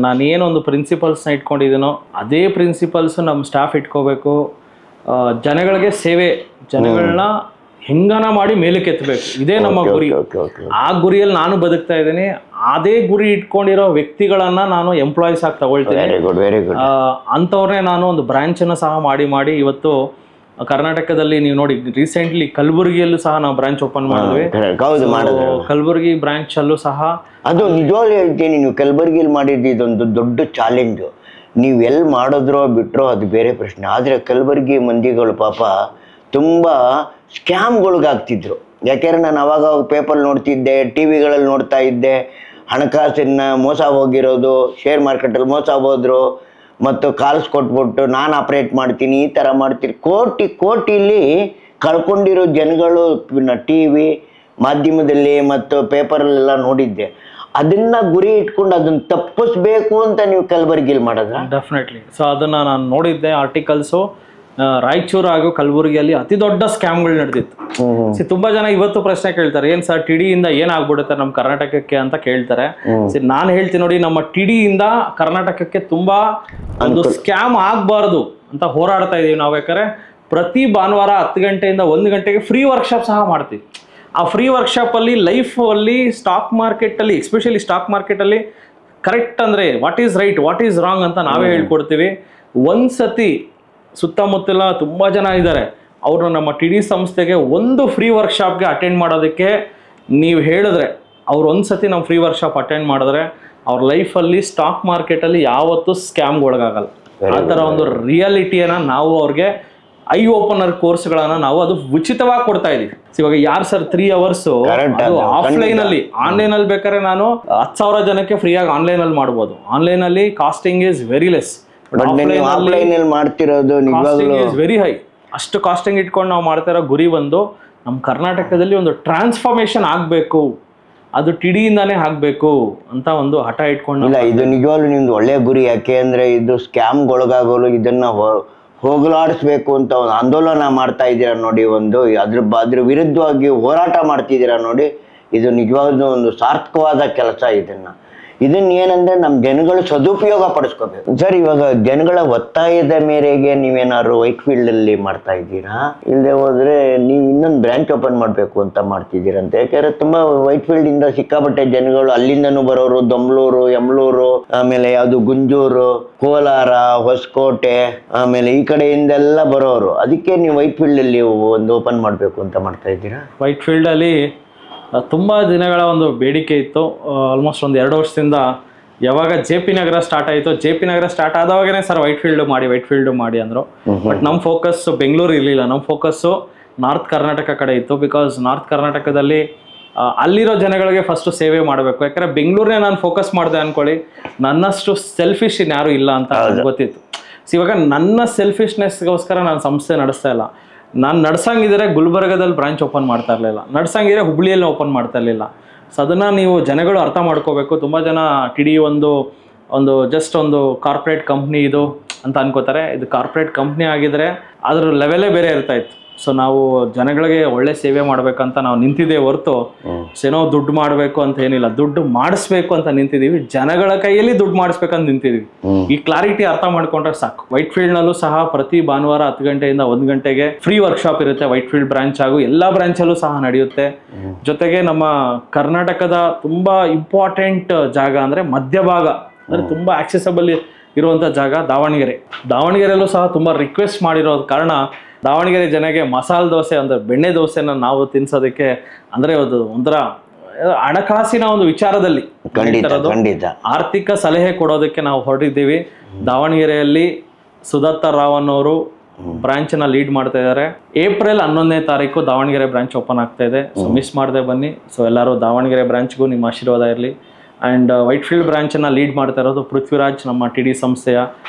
Speaker 1: ನಾನೇನೊಂದು ಪ್ರಿನ್ಸಿಪಲ್ಸ್ನ ಇಟ್ಕೊಂಡಿದ್ದೀನೋ ಅದೇ ಪ್ರಿನ್ಸಿಪಲ್ಸು ನಮ್ಮ ಸ್ಟಾಫ್ ಇಟ್ಕೋಬೇಕು. ಜನಗಳಿಗೆ ಸೇವೆ, ಜನಗಳನ್ನ ಹೆಂಗನ ಮಾಡಿ ಮೇಲಕ್ಕೆ ಎತ್ತಬೇಕು, ಇದೇ ನಮ್ಮ ಗುರಿ. ಆ ಗುರಿಯಲ್ಲಿ ನಾನು ಬದುಕ್ತಾ ಇದ್ದೀನಿ. ಅದೇ ಗುರಿ ಇಟ್ಕೊಂಡಿರೋ ವ್ಯಕ್ತಿಗಳನ್ನ ನಾನು ಎಂಪ್ಲಾಯೀಸ್ ಆಗಿ ತಗೊಳ್ತೀನಿ. ಅಂಥವ್ರನ್ನೇ ನಾನು ಒಂದು ಬ್ರಾಂಚನ್ನು ಸಹ ಮಾಡಿ ಇವತ್ತು ಕರ್ನಾಟಕದಲ್ಲಿ ನೀವು ನೋಡಿ, ರೀಸೆಂಟ್ಲಿ ಕಲಬುರಗಿಯಲ್ಲೂ ಸಹ ನಾವು ಬ್ರಾಂಚ್ ಓಪನ್ ಮಾಡಿದ್ವಿ. ಕಲಬುರಗಿ ಬ್ರಾಂಚ್ ಅಲ್ಲೂ ಸಹ
Speaker 2: ಅದು ನಿಜವಾಗ್ಲೂ ಹೇಳ್ತೀನಿ, ನೀವು ಕಲಬುರಗಿಯಲ್ಲಿ ಮಾಡಿದ್ದು ಇದೊಂದು ದೊಡ್ಡ ಚಾಲೆಂಜು. ನೀವು ಎಲ್ಲಿ ಮಾಡಿದ್ರೋ ಬಿಟ್ರೋ ಅದು ಬೇರೆ ಪ್ರಶ್ನೆ, ಆದರೆ ಕಲಬುರಗಿ ಮಂದಿಗಳು ಪಾಪ ತುಂಬ ಸ್ಕ್ಯಾಮ್ಗಳಿಗಾಗ್ತಿದ್ರು. ಯಾಕೆಂದರೆ ನಾನು ಅವಾಗ ಪೇಪರ್ ನೋಡ್ತಿದ್ದೆ, ಟಿ ವಿಗಳಲ್ಲಿ ನೋಡ್ತಾ ಇದ್ದೆ, ಹಣಕಾಸಿನ ಮೋಸ ಹೋಗಿರೋದು, ಶೇರ್ ಮಾರ್ಕೆಟಲ್ಲಿ ಮೋಸ ಹೋದ್ರು, ಮತ್ತು ಕಾಲ್ಸ್ ಕೊಟ್ಬಿಟ್ಟು ನಾನು ಆಪ್ರೇಟ್ ಮಾಡ್ತೀನಿ, ಈ ಥರ ಮಾಡ್ತೀನಿ, ಕೋಟಿಲಿ ಕಳ್ಕೊಂಡಿರೋ ಜನಗಳು ಟಿ ವಿ ಮಾಧ್ಯಮದಲ್ಲಿ ಮತ್ತು ಪೇಪರಲ್ಲೆಲ್ಲ ನೋಡಿದ್ದೆ. ಅದನ್ನ ಗುರಿ ಇಟ್ಕೊಂಡು ಅದನ್ನ ತಪ್ಪಿಸ್ಬೇಕು ಅಂತ ನೀವು ಕಲಬುರಗಿಯಲ್ಲಿ ಮಾಡೋದು.
Speaker 1: ಡೆಫಿನೆಟ್ಲಿ. ಸೊ ಅದನ್ನು ನಾನು ನೋಡಿದ್ದೆ ಆರ್ಟಿಕಲ್ಸು. ರಾಯಚೂರು ಹಾಗೂ ಕಲಬುರಗಿಯಲ್ಲಿ ಅತಿ ದೊಡ್ಡ ಸ್ಕ್ಯಾಮ್ಗಳು ನಡೆದಿತ್ತು. ತುಂಬಾ ಜನ ಇವತ್ತು ಪ್ರಶ್ನೆ ಕೇಳ್ತಾರೆ, ಏನ್ ಸರ್ ಟಿಡಿಯಿಂದ ಏನಾಗ್ಬಿಡುತ್ತೆ ನಮ್ಮ ಕರ್ನಾಟಕಕ್ಕೆ ಅಂತ ಕೇಳ್ತಾರೆ. ನಾನು ಹೇಳ್ತೀನಿ ನೋಡಿ, ನಮ್ಮ ಟಿಡಿಯಿಂದ ಕರ್ನಾಟಕಕ್ಕೆ ತುಂಬಾ ಒಂದು ಸ್ಕ್ಯಾಮ್ ಆಗ್ಬಾರ್ದು ಅಂತ ಹೋರಾಡ್ತಾ ಇದೀವಿ ನಾವು. ಯಾಕಂದ್ರೆ ಪ್ರತಿ ಭಾನುವಾರ 10 ಗಂಟೆಯಿಂದ 1 ಗಂಟೆಗೆ ಫ್ರೀ ವರ್ಕ್ಶಾಪ್ ಸಹ ಮಾಡ್ತೀವಿ. ಆ ಫ್ರೀ ವರ್ಕ್ಶಾಪ್ ಅಲ್ಲಿ ಲೈಫ್ ಅಲ್ಲಿ ಸ್ಟಾಕ್ ಮಾರ್ಕೆಟ್ ಅಲ್ಲಿ, ಎಸ್ಪೆಷಲಿ ಸ್ಟಾಕ್ ಮಾರ್ಕೆಟ್ ಅಲ್ಲಿ ಕರೆಕ್ಟ್ ಅಂದ್ರೆ what is right, what is wrong ಅಂತ ನಾವೇ ಹೇಳ್ಕೊಡ್ತೀವಿ. ಒಂದ್ಸತಿ ಸುತ್ತಮುತ್ತಲ ತುಂಬ ಜನ ಇದ್ದಾರೆ, ಅವರು ನಮ್ಮ ಟಿ ಡಿ ಸಂಸ್ಥೆಗೆ ಒಂದು ಫ್ರೀ ವರ್ಕ್ಶಾಪ್ಗೆ ಅಟೆಂಡ್ ಮಾಡೋದಕ್ಕೆ ನೀವು ಹೇಳಿದ್ರೆ, ಅವ್ರು ಒಂದ್ಸತಿ ನಮ್ಮ ಫ್ರೀ ವರ್ಕ್ಶಾಪ್ ಅಟೆಂಡ್ ಮಾಡಿದ್ರೆ ಅವ್ರ ಲೈಫಲ್ಲಿ ಸ್ಟಾಕ್ ಮಾರ್ಕೆಟಲ್ಲಿ ಯಾವತ್ತೂ ಸ್ಕ್ಯಾಮ್ಗೆ ಒಳಗಾಗಲ್ಲ. ಆ ಥರ ಒಂದು ರಿಯಾಲಿಟಿಯನ್ನು ನಾವು ಅವ್ರಿಗೆ ಐ ಓಪನರ್ ಕೋರ್ಸ್ಗಳನ್ನ ನಾವು ಅದು ಉಚಿತವಾಗಿ ಕೊಡ್ತಾ ಇದೀವಿ. ಇವಾಗ ಯಾರು ಸರ್ 3 hours ಅದು ಆಫ್ಲೈನ್ ಅಲ್ಲಿ, ಆನ್ಲೈನ್ ಅಲ್ಲಿ ಬೇಕಾದ್ರೆ ನಾನು 10,000 ಜನಕ್ಕೆ ಫ್ರೀ ಆಗಿ ಆನ್ಲೈನ್ ಅಲ್ಲಿ ಮಾಡ್ಬೋದು. ಆನ್ಲೈನ್ ಅಲ್ಲಿ ಕಾಸ್ಟಿಂಗ್ ಇಸ್ ವೆರಿ ಲೆಸ್,
Speaker 2: ಮಾಡ್ತಿರೋದು
Speaker 1: ವೆರಿ ಹೈ. ಅಷ್ಟು ಕಾಸ್ಟಿಂಗ್ ಇಟ್ಕೊಂಡು ನಾವು ಮಾಡ್ತಾ ಇರೋ ಗುರಿ ಬಂದು ನಮ್ಮ ಕರ್ನಾಟಕದಲ್ಲಿ ಒಂದು ಟ್ರಾನ್ಸ್ಫಾರ್ಮೇಶನ್ ಆಗಬೇಕು, ಅದು ಟಿಡಿಯಿಂದಾನೇ ಆಗ್ಬೇಕು ಅಂತ ಒಂದು ಹಠ ಇಟ್ಕೊಂಡು.
Speaker 2: ಇಲ್ಲ, ಇದು ನಿಜವಾಗ್ಲೂ ನಿಮ್ದು ಒಳ್ಳೆಯ ಗುರಿ. ಯಾಕೆ ಅಂದ್ರೆ ಇದು ಸ್ಕ್ಯಾಮ್ಗೊಳಗಾಗಲು ಇದನ್ನ ಹೋಗಲಾಡಿಸ್ಬೇಕು ಅಂತ ಒಂದು ಆಂದೋಲನ ಮಾಡ್ತಾ ಇದ್ದೀರಾ ನೋಡಿ, ಅದ್ರ ವಿರುದ್ಧವಾಗಿ ಹೋರಾಟ ಮಾಡ್ತಿದ್ದೀರಾ ನೋಡಿ. ಇದು ನಿಜವಾಗ್ಲೂ ಒಂದು ಸಾರ್ಥಕವಾದ ಕೆಲಸ. ಇದನ್ನ ಏನಂದ್ರೆ ನಮ್ಮ ಜನಗಳು ಸದುಪಯೋಗ ಪಡಿಸ್ಕೋಬೇಕು. ಸರ್, ಇವಾಗ ಜನಗಳ ಒತ್ತಾಯದ ಮೇರೆಗೆ ನೀವೇನಾದ್ರು ವೈಟ್ ಫೀಲ್ಡ್ ಅಲ್ಲಿ ಮಾಡ್ತಾ ಇದ್ದೀರಾ? ಇಲ್ಲದೆ ಹೋದ್ರೆ ನೀವು ಇನ್ನೊಂದು ಬ್ರಾಂಚ್ ಓಪನ್ ಮಾಡ್ಬೇಕು ಅಂತ ಮಾಡ್ತಿದ್ದೀರಂತೆ. ಯಾಕಂದ್ರೆ ತುಂಬಾ ವೈಟ್ ಫೀಲ್ಡ್ ಇಂದ ಸಿಕ್ಕಾಪಟ್ಟೆ ಜನಗಳು ಅಲ್ಲಿಂದನೂ ಬರೋರು, ದೊಂಬ್ಳೂರು, ಯಮಲೂರು, ಆಮೇಲೆ ಯಾವ್ದು ಗುಂಜೂರು, ಕೋಲಾರ, ಹೊಸಕೋಟೆ, ಆಮೇಲೆ ಈ ಕಡೆಯಿಂದೆಲ್ಲ ಬರೋರು. ಅದಕ್ಕೆ ನೀವು ವೈಟ್ ಫೀಲ್ಡ್ ಅಲ್ಲಿ ಒಂದು ಓಪನ್ ಮಾಡ್ಬೇಕು ಅಂತ ಮಾಡ್ತಾ ಇದ್ದೀರಾ?
Speaker 1: ವೈಟ್ ಫೀಲ್ಡ್ ಅಲ್ಲಿ ತುಂಬ ದಿನಗಳ ಒಂದು ಬೇಡಿಕೆ ಇತ್ತು. ಆಲ್ಮೋಸ್ಟ್ ಒಂದು 2 ವರ್ಷದಿಂದ ಯಾವಾಗ JP ನಗರ ಸ್ಟಾರ್ಟ್ ಆಯಿತು, JP ನಗರ ಸ್ಟಾರ್ಟ್ ಆದವಾಗೇ ಸರ್ ವೈಟ್ ಫೀಲ್ಡ್ ಮಾಡಿ ಅಂದರು. ಬಟ್ ನಮ್ಮ ಫೋಕಸ್ ಬೆಂಗಳೂರು ಇರಲಿಲ್ಲ, ನಮ್ಮ ಫೋಕಸ್ಸು ನಾರ್ತ್ ಕರ್ನಾಟಕ ಕಡೆ ಇತ್ತು. ಬಿಕಾಸ್ ನಾರ್ತ್ ಕರ್ನಾಟಕದಲ್ಲಿ ಅಲ್ಲಿರೋ ಜನಗಳಿಗೆ ಫಸ್ಟು ಸೇವೆ ಮಾಡಬೇಕು. ಯಾಕಂದರೆ ಬೆಂಗಳೂರನ್ನೇ ನಾನು ಫೋಕಸ್ ಮಾಡಿದೆ ಅಂದ್ಕೊಳ್ಳಿ, ನನ್ನಷ್ಟು ಸೆಲ್ಫಿಶ್ ಇನ್ಯಾರು ಇಲ್ಲ ಅಂತ ಗೊತ್ತಿತ್ತು. ಇವಾಗ ನನ್ನ ಸೆಲ್ಫಿಶ್ನೆಸ್ಗೋಸ್ಕರ ನಾನು ಸಂಸ್ಥೆ ನಡೆಸ್ತಾ ಇಲ್ಲ. ನಾನು ನಡ್ಸಂಗಿದ್ರೆ ಗುಲ್ಬರ್ಗದಲ್ಲಿ ಬ್ರಾಂಚ್ ಓಪನ್ ಮಾಡ್ತಾ ಇರಲಿಲ್ಲ, ನಡ್ಸಂಗಿದ್ರೆ ಹುಬ್ಳಿಯಲ್ಲಿ ಓಪನ್ ಮಾಡ್ತಾ ಇರಲಿಲ್ಲ. ಸೊ ಅದನ್ನು ನೀವು ಜನಗಳು ಅರ್ಥ ಮಾಡ್ಕೋಬೇಕು. ತುಂಬ ಜನ TD ಒಂದು ಜಸ್ಟ್ ಒಂದು ಕಾರ್ಪೊರೇಟ್ ಕಂಪ್ನಿ ಇದು ಅಂತ ಅನ್ಕೋತಾರೆ. ಇದು ಕಾರ್ಪೊರೇಟ್ ಕಂಪ್ನಿ ಆಗಿದ್ರೆ ಅದ್ರ ಲೆವೆಲೇ ಬೇರೆ ಇರ್ತಾ ಇತ್ತು. ಸೊ ನಾವು ಜನಗಳಿಗೆ ಒಳ್ಳೆ ಸೇವೆ ಮಾಡ್ಬೇಕಂತ ನಾವು ನಿಂತಿದ್ದೇವೆ ಹೊರತು ಏನೋ ದುಡ್ಡು ಮಾಡಬೇಕು ಅಂತ ಏನಿಲ್ಲ, ದುಡ್ಡು ಮಾಡಿಸ್ಬೇಕು ಅಂತ ನಿಂತಿದ್ದೀವಿ. ಜನಗಳ ಕೈಯಲ್ಲಿ ದುಡ್ಡು ಮಾಡಿಸ್ಬೇಕಂತ ನಿಂತಿದ್ದೀವಿ. ಈ ಕ್ಲಾರಿಟಿ ಅರ್ಥ ಮಾಡ್ಕೊಂಡ್ರೆ ಸಾಕು. ವೈಟ್ ಫೀಲ್ಡ್ ನಲ್ಲೂ ಸಹ ಪ್ರತಿ ಭಾನುವಾರ 10 ಗಂಟೆಯಿಂದ 1 ಗಂಟೆಗೆ ಫ್ರೀ ವರ್ಕ್ಶಾಪ್ ಇರುತ್ತೆ. ವೈಟ್ ಫೀಲ್ಡ್ ಬ್ರಾಂಚ್ ಹಾಗೂ ಎಲ್ಲಾ ಬ್ರಾಂಚಲ್ಲೂ ಸಹ ನಡೆಯುತ್ತೆ. ಜೊತೆಗೆ ನಮ್ಮ ಕರ್ನಾಟಕದ ತುಂಬಾ ಇಂಪಾರ್ಟೆಂಟ್ ಜಾಗ ಅಂದ್ರೆ ಮಧ್ಯಭಾಗ, ಅಂದ್ರೆ ತುಂಬಾ ಆಕ್ಸೆಸಬಲ್ ಇರುವಂತ ಜಾಗ ದಾವಣಗೆರೆಯಲ್ಲೂ ಸಹ ತುಂಬಾ ರಿಕ್ವೆಸ್ಟ್ ಮಾಡಿರೋ ಕಾರಣ ದಾವಣಗೆರೆ ಜನಕ್ಕೆ ಮಸಾಲೆ ದೋಸೆ ಅಂದ್ರೆ ಬೆಣ್ಣೆ ದೋಸೆನ ನಾವು ತಿನ್ಸೋದಕ್ಕೆ ಅಂದ್ರೆ ಅದು ಒಂಥರ ಹಣಕಾಸಿನ ಒಂದು ವಿಚಾರದಲ್ಲಿ ಆರ್ಥಿಕ ಸಲಹೆ ಕೊಡೋದಕ್ಕೆ ನಾವು ಹೊರಟಿದ್ದೀವಿ. ದಾವಣಗೆರೆಯಲ್ಲಿ ಸುದತ್ತ ರಾವ್ ಅನ್ನೋರು ಬ್ರಾಂಚ್ ನ ಲೀಡ್ ಮಾಡ್ತಾ ಇದ್ದಾರೆ. ಏಪ್ರಿಲ್ 11ನೇ ತಾರೀಕು ದಾವಣಗೆರೆ ಬ್ರಾಂಚ್ ಓಪನ್ ಆಗ್ತಾ ಇದೆ. ಸೊ ಮಿಸ್ ಮಾಡದೆ ಬನ್ನಿ. ಸೊ ಎಲ್ಲರೂ ದಾವಣಗೆರೆ ಬ್ರಾಂಚ್ಗೂ ನಿಮ್ಮ ಆಶೀರ್ವಾದ ಇರಲಿ. ಆ್ಯಂಡ್ ವೈಟ್ ಫೀಲ್ಡ್ ಬ್ರಾಂಚನ್ನು ಲೀಡ್ ಮಾಡ್ತಾ ಇರೋದು ಪೃಥ್ವಿರಾಜ್, ನಮ್ಮ TD ಸಂಸ್ಥೆಯ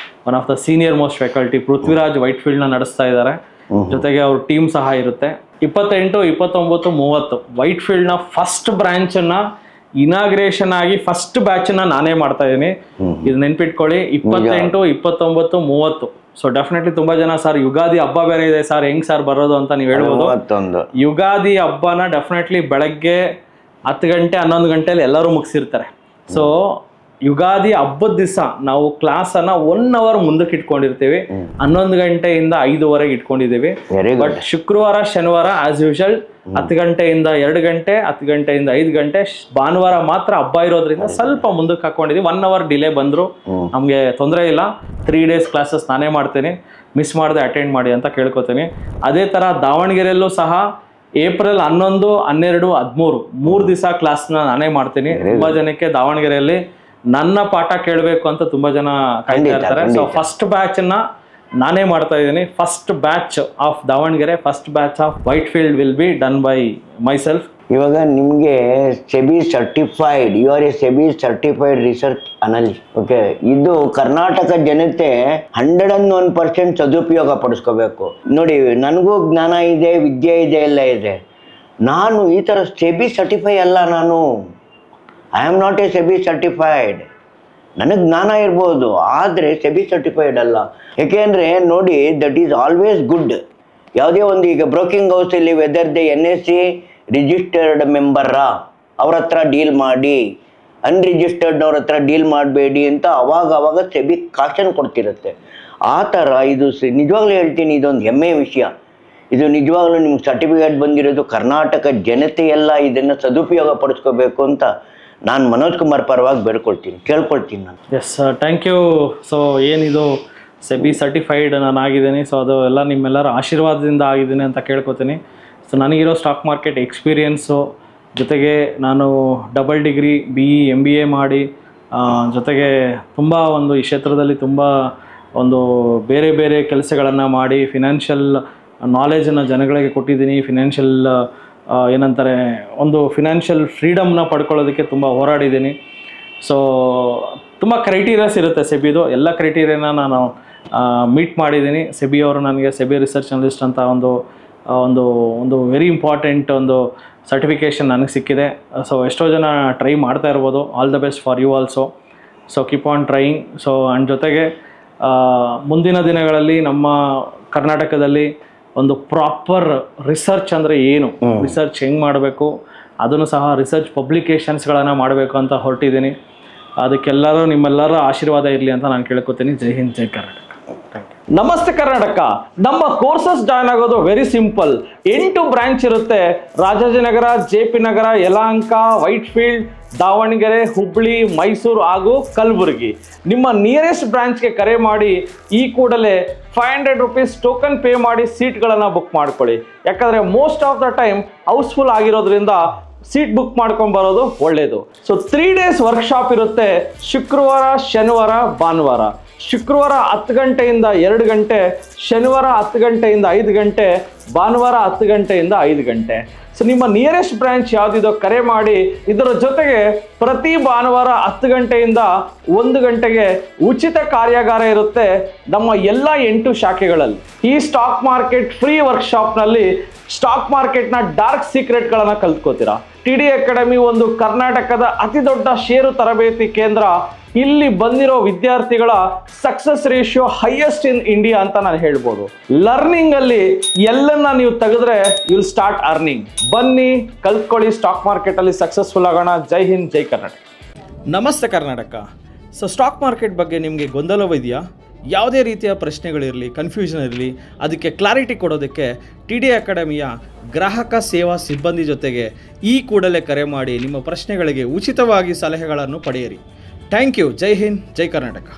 Speaker 1: one of the senior most faculty. Prithviraj ವೈಟ್ ಫೀಲ್ಡ್ನ ನಡೆಸ್ತಾ ಇದ್ದಾರೆ. ಜೊತೆಗೆ ಅವ್ರ ಟೀಮ್ ಸಹ ಇರುತ್ತೆ. 28, 29, 30 ವೈಟ್ ಫೀಲ್ಡ್ನ ಫಸ್ಟ್ ಬ್ರಾಂಚನ್ನು ಇನಾಗ್ರೇಷನ್ ಆಗಿ ಫಸ್ಟ್ ಬ್ಯಾಚನ್ನ ನಾನೇ ಮಾಡ್ತಾ ಇದ್ದೀನಿ. ಇದು ನೆನ್ಪಿಟ್ಕೊಳ್ಳಿ. 28, 29, 30. ಸೊ ಡೆಫಿನೆಟ್ಲಿ ತುಂಬಾ ಜನ ಸರ್ ಯುಗಾದಿ ಹಬ್ಬ ಬೇರೆ ಇದೆ ಸರ್, ಹೆಂಗ್ ಸರ್ ಬರೋದು ಅಂತ ನೀವು ಹೇಳ್ಬೋದು. ಯುಗಾದಿ ಹಬ್ಬನ ಡೆಫಿನೆಟ್ಲಿ ಬೆಳಗ್ಗೆ 10 ಗಂಟೆ 11 ಗಂಟೆಯಲ್ಲಿ ಎಲ್ಲರೂ ಮುಗಿಸಿರ್ತಾರೆ. ಸೊ ಯುಗಾದಿ ಹಬ್ಬದ ದಿವಸ ನಾವು ಕ್ಲಾಸನ್ನು 1 hour ಮುಂದಕ್ಕೆ ಇಟ್ಕೊಂಡಿರ್ತೀವಿ. 11 ಗಂಟೆಯಿಂದ 5:00ವರೆಗೆ ಇಟ್ಕೊಂಡಿದ್ದೀವಿ. ಬಟ್ ಶುಕ್ರವಾರ ಶನಿವಾರ ಆಸ್ ಯೂಶಲ್ 10 ಗಂಟೆಯಿಂದ 2 ಗಂಟೆ, 10 ಗಂಟೆಯಿಂದ 5 ಗಂಟೆ. ಭಾನುವಾರ ಮಾತ್ರ ಹಬ್ಬ ಇರೋದ್ರಿಂದ ಸ್ವಲ್ಪ ಮುಂದಕ್ಕೆ ಹಾಕೊಂಡಿದ್ದೀವಿ. 1 hour ಡಿಲೇ ಬಂದ್ರು ನಮಗೆ ತೊಂದರೆ ಇಲ್ಲ. 3 days ಕ್ಲಾಸಸ್ ನಾನೇ ಮಾಡ್ತೀನಿ, ಮಿಸ್ ಮಾಡದೆ ಅಟೆಂಡ್ ಮಾಡಿ ಅಂತ ಕೇಳ್ಕೊತೀನಿ. ಅದೇ ತರ ದಾವಣಗೆರೆಯಲ್ಲೂ ಸಹ ಏಪ್ರಿಲ್ 11, 12, 13 3 ದಿವಸ ಕ್ಲಾಸ್ನ ನಾನೇ ಮಾಡ್ತೀನಿ. ತುಂಬಾ ಜನಕ್ಕೆ ದಾವಣಗೆರೆಯಲ್ಲಿ ನನ್ನ ಪಾಠ ಕೇಳಬೇಕು ಅಂತ ತುಂಬಾ ಜನ ಕಾಯ್ತಾ ಇರ್ತಾರೆ. ಸೊ ಫಸ್ಟ್ ಬ್ಯಾಚ್ ನ ನಾನೇ ಮಾಡ್ತಾ ಇದ್ದೀನಿ. First batch of Davangere, first batch of Whitefield will be done by myself.
Speaker 2: ಇವಾಗ ನಿಮಗೆ SEBI certified, you are a SEBI certified research analyst. Okay, ಇದು ಕರ್ನಾಟಕ ಜನತೆ 101% ಸದುಪಯೋಗ ಪಡಿಸ್ಕೋಬೇಕು. ನೋಡಿ, ನನಗೂ ಜ್ಞಾನ ಇದೆ, ವಿದ್ಯೆ ಇದೆ, ಎಲ್ಲ ಇದೆ. ನಾನು ಈ ಥರ ಸೆಬಿ ಸರ್ಟಿಫೈ ಅಲ್ಲ. I am not a SEBI certified. ನನಗೆ ಜ್ಞಾನ ಇರ್ಬೋದು, ಆದರೆ ಸೆಬಿ ಸರ್ಟಿಫೈಡ್ ಅಲ್ಲ. ಯಾಕೆಂದರೆ ನೋಡಿ, ದಟ್ ಈಸ್ ಆಲ್ವೇಸ್ ಗುಡ್. ಯಾವುದೇ ಒಂದು ಈಗ ಬ್ರೋಕಿಂಗ್ ಹೌಸಲ್ಲಿ ವೆದರ್ ದೇ NSE ರಿಜಿಸ್ಟರ್ಡ್ ಮೆಂಬರಾ ಅವ್ರ ಹತ್ರ ಡೀಲ್ ಮಾಡಿ, ಅನ್ರಿಜಿಸ್ಟರ್ಡ್ನವ್ರ ಹತ್ರ ಡೀಲ್ ಮಾಡಬೇಡಿ ಅಂತ ಅವಾಗ ಸೆಬಿ ಕಾಷನ್ ಕೊಡ್ತಿರುತ್ತೆ. ಆ ಥರ ಇದು ನಿಜವಾಗ್ಲೂ ಹೇಳ್ತೀನಿ, ಇದೊಂದು ಹೆಮ್ಮೆಯ ವಿಷಯ. ಇದು ನಿಜವಾಗ್ಲೂ ನಿಮ್ಗೆ ಸರ್ಟಿಫಿಕೇಟ್ ಬಂದಿರೋದು. ಕರ್ನಾಟಕ ಜನತೆಯೆಲ್ಲ ಇದನ್ನು ಸದುಪಯೋಗ ಪಡಿಸ್ಕೋಬೇಕು ಅಂತ ನಾನು ಮನೋಜ್ ಕುಮಾರ್ ಪರವಾಗಿ ಕೇಳ್ಕೊಳ್ತೀನಿ ನಾನು.
Speaker 1: Yes, thank you. ಸೊ ಏನಿದು ಸೆಬಿ ಸರ್ಟಿಫೈಡ್ ನಾನು ಆಗಿದ್ದೀನಿ. ಸೊ ಅದು ಎಲ್ಲ ನಿಮ್ಮೆಲ್ಲರ ಆಶೀರ್ವಾದದಿಂದ ಆಗಿದ್ದೀನಿ ಅಂತ ಕೇಳ್ಕೊತೀನಿ. ಸೊ ನನಗಿರೋ ಸ್ಟಾಕ್ ಮಾರ್ಕೆಟ್ ಎಕ್ಸ್ಪೀರಿಯನ್ಸು ಜೊತೆಗೆ ನಾನು ಡಬಲ್ ಡಿಗ್ರಿ BE MBA ಮಾಡಿ ಜೊತೆಗೆ ತುಂಬ ಒಂದು ಈ ಕ್ಷೇತ್ರದಲ್ಲಿ ತುಂಬ ಒಂದು ಬೇರೆ ಬೇರೆ ಕೆಲಸಗಳನ್ನು ಮಾಡಿ ಫಿನಾನ್ಷಿಯಲ್ ನಾಲೆಜನ್ನು ಜನಗಳಿಗೆ ಕೊಟ್ಟಿದ್ದೀನಿ. ಫಿನಾನ್ಷಿಯಲ್ ಏನಂತಾರೆ ಒಂದು ಫಿನಾನ್ಷಿಯಲ್ ಫ್ರೀಡಮ್ನ ಪಡ್ಕೊಳ್ಳೋದಕ್ಕೆ ತುಂಬ ಹೋರಾಡಿದ್ದೀನಿ. ಸೊ ತುಂಬ ಕ್ರೈಟೀರಿಯಾಸ್ ಇರುತ್ತೆ ಸೆಬಿದು, ಎಲ್ಲ ಕ್ರೈಟೀರಿಯಾನ ನಾನು ಮೀಟ್ ಮಾಡಿದ್ದೀನಿ. ಸೆಬಿ ಅವರು ನನಗೆ ಸೆಬಿ ರಿಸರ್ಚ್ ಅನಲಿಸ್ಟ್ ಅಂತ ಒಂದು ಒಂದು ಒಂದು ವೆರಿ ಇಂಪಾರ್ಟೆಂಟ್ ಒಂದು ಸರ್ಟಿಫಿಕೇಷನ್ ನನಗೆ ಸಿಕ್ಕಿದೆ. ಸೊ ಎಷ್ಟೋ ಜನ ಟ್ರೈ ಮಾಡ್ತಾ ಇರ್ಬೋದು. All the best for you also. So keep on trying. So and ಜೊತೆಗೆ ಮುಂದಿನ ದಿನಗಳಲ್ಲಿ ನಮ್ಮ ಕರ್ನಾಟಕದಲ್ಲಿ ಒಂದು ಪ್ರಾಪರ್ ರಿಸರ್ಚ್ ಅಂದರೆ ಏನು, ರಿಸರ್ಚ್ ಹೆಂಗೆ ಮಾಡಬೇಕು ಅದನ್ನು ಸಹ ರಿಸರ್ಚ್ ಪಬ್ಲಿಕೇಶನ್ಸ್ಗಳನ್ನು ಮಾಡಬೇಕು ಅಂತ ಹೊರಟಿದ್ದೀನಿ. ಅದಕ್ಕೆಲ್ಲರೂ ನಿಮ್ಮೆಲ್ಲರ ಆಶೀರ್ವಾದ ಇರಲಿ ಅಂತ ನಾನು ಕೇಳ್ಕೊತೀನಿ. ಜೈ ಹಿಂದ್, ಜೈ ಕರ್ನಾಟಕ. ನಮಸ್ತೆ ಕರ್ನಾಟಕ. ನಮ್ಮ ಕೋರ್ಸಸ್ ಜಾಯ್ನ್ ಆಗೋದು ವೆರಿ ಸಿಂಪಲ್. 8 ಬ್ರಾಂಚ್ ಇರುತ್ತೆ. ರಾಜಾಜಿನಗರ, JP ನಗರ, ಯಲಹಂಕ, ವೈಟ್ಫೀಲ್ಡ್, ದಾವಣಗೆರೆ, ಹುಬ್ಬಳ್ಳಿ, ಮೈಸೂರು ಹಾಗೂ ಕಲಬುರಗಿ. ನಿಮ್ಮ ನಿಯರೆಸ್ಟ್ ಬ್ರಾಂಚ್ಗೆ ಕರೆ ಮಾಡಿ ಈ ಕೂಡಲೇ 500 ರುಪೀಸ್ ಟೋಕನ್ ಪೇ ಮಾಡಿ ಸೀಟ್ಗಳನ್ನು ಬುಕ್ ಮಾಡ್ಕೊಳ್ಳಿ. ಯಾಕಂದರೆ most of the time houseful ಆಗಿರೋದ್ರಿಂದ ಸೀಟ್ ಬುಕ್ ಮಾಡ್ಕೊಂಡು ಬರೋದು ಒಳ್ಳೆಯದು. ಸೊ 3 days ವರ್ಕ್ಶಾಪ್ ಇರುತ್ತೆ. ಶುಕ್ರವಾರ, ಶನಿವಾರ, ಭಾನುವಾರ. ಶುಕ್ರವಾರ 10 ಗಂಟೆಯಿಂದ 2 ಗಂಟೆ, ಶನಿವಾರ 10 ಗಂಟೆಯಿಂದ 5 ಗಂಟೆ, ಭಾನುವಾರ 10 ಗಂಟೆಯಿಂದ 5 ಗಂಟೆ. ಸೊ ನಿಮ್ಮ ನಿಯರೆಸ್ಟ್ ಬ್ರಾಂಚ್ ಯಾವುದಿದೋ ಕರೆ ಮಾಡಿ. ಇದರ ಜೊತೆಗೆ ಪ್ರತಿ ಭಾನುವಾರ 10 ಗಂಟೆಯಿಂದ 1 ಗಂಟೆಗೆ ಉಚಿತ ಕಾರ್ಯಾಗಾರ ಇರುತ್ತೆ ನಮ್ಮ ಎಲ್ಲ 8 ಶಾಖೆಗಳಲ್ಲಿ. ಈ ಸ್ಟಾಕ್ ಮಾರ್ಕೆಟ್ ಫ್ರೀ ವರ್ಕ್ಶಾಪ್ನಲ್ಲಿ ಸ್ಟಾಕ್ ಮಾರ್ಕೆಟ್ನ ಡಾರ್ಕ್ ಸೀಕ್ರೆಟ್ಗಳನ್ನು ಕಲ್ತ್ಕೋತೀರಾ. TD ಅಕಾಡೆಮಿ ಒಂದು ಕರ್ನಾಟಕದ ಅತಿ ದೊಡ್ಡ ಷೇರು ತರಬೇತಿ ಕೇಂದ್ರ. ಇಲ್ಲಿ ಬಂದಿರೋ ವಿದ್ಯಾರ್ಥಿಗಳ success ratio highest in India ಅಂತ ನಾನು ಹೇಳ್ಬೋದು. ಲರ್ನಿಂಗ್ ಅಲ್ಲಿ ಎಲ್ಲನ್ನ ನೀವು ತೆಗೆದ್ರೆ ಯು ವಿಲ್ ಸ್ಟಾರ್ಟ್ ಅರ್ನಿಂಗ್. ಬನ್ನಿ, ಕಲ್ತ್ಕೊಳ್ಳಿ, ಸ್ಟಾಕ್ ಮಾರ್ಕೆಟ್ ಅಲ್ಲಿ ಸಕ್ಸಸ್ಫುಲ್ ಆಗೋಣ. ಜೈ ಹಿಂದ್, ಜೈ ಕರ್ನಾಟಕ. ನಮಸ್ತೆ ಕರ್ನಾಟಕ. ಸೊ ಸ್ಟಾಕ್ ಮಾರ್ಕೆಟ್ ಬಗ್ಗೆ ನಿಮಗೆ ಗೊಂದಲವಿದೆಯಾ? ಯಾವುದೇ ರೀತಿಯ ಪ್ರಶ್ನೆಗಳಿರಲಿ, ಕನ್ಫ್ಯೂಷನ್ ಇರಲಿ, ಅದಕ್ಕೆ ಕ್ಲಾರಿಟಿ ಕೊಡೋದಕ್ಕೆ TD ಅಕಾಡೆಮಿಯ ಗ್ರಾಹಕ ಸೇವಾ ಸಿಬ್ಬಂದಿ ಜೊತೆಗೆ ಈ ಕೂಡಲೇ ಕರೆ ಮಾಡಿ ನಿಮ್ಮ ಪ್ರಶ್ನೆಗಳಿಗೆ ಉಚಿತವಾಗಿ ಸಲಹೆಗಳನ್ನು ಪಡೆಯಿರಿ. Thank you. ಜೈ ಹಿಂದ್, ಜೈ ಕರ್ನಾಟಕ.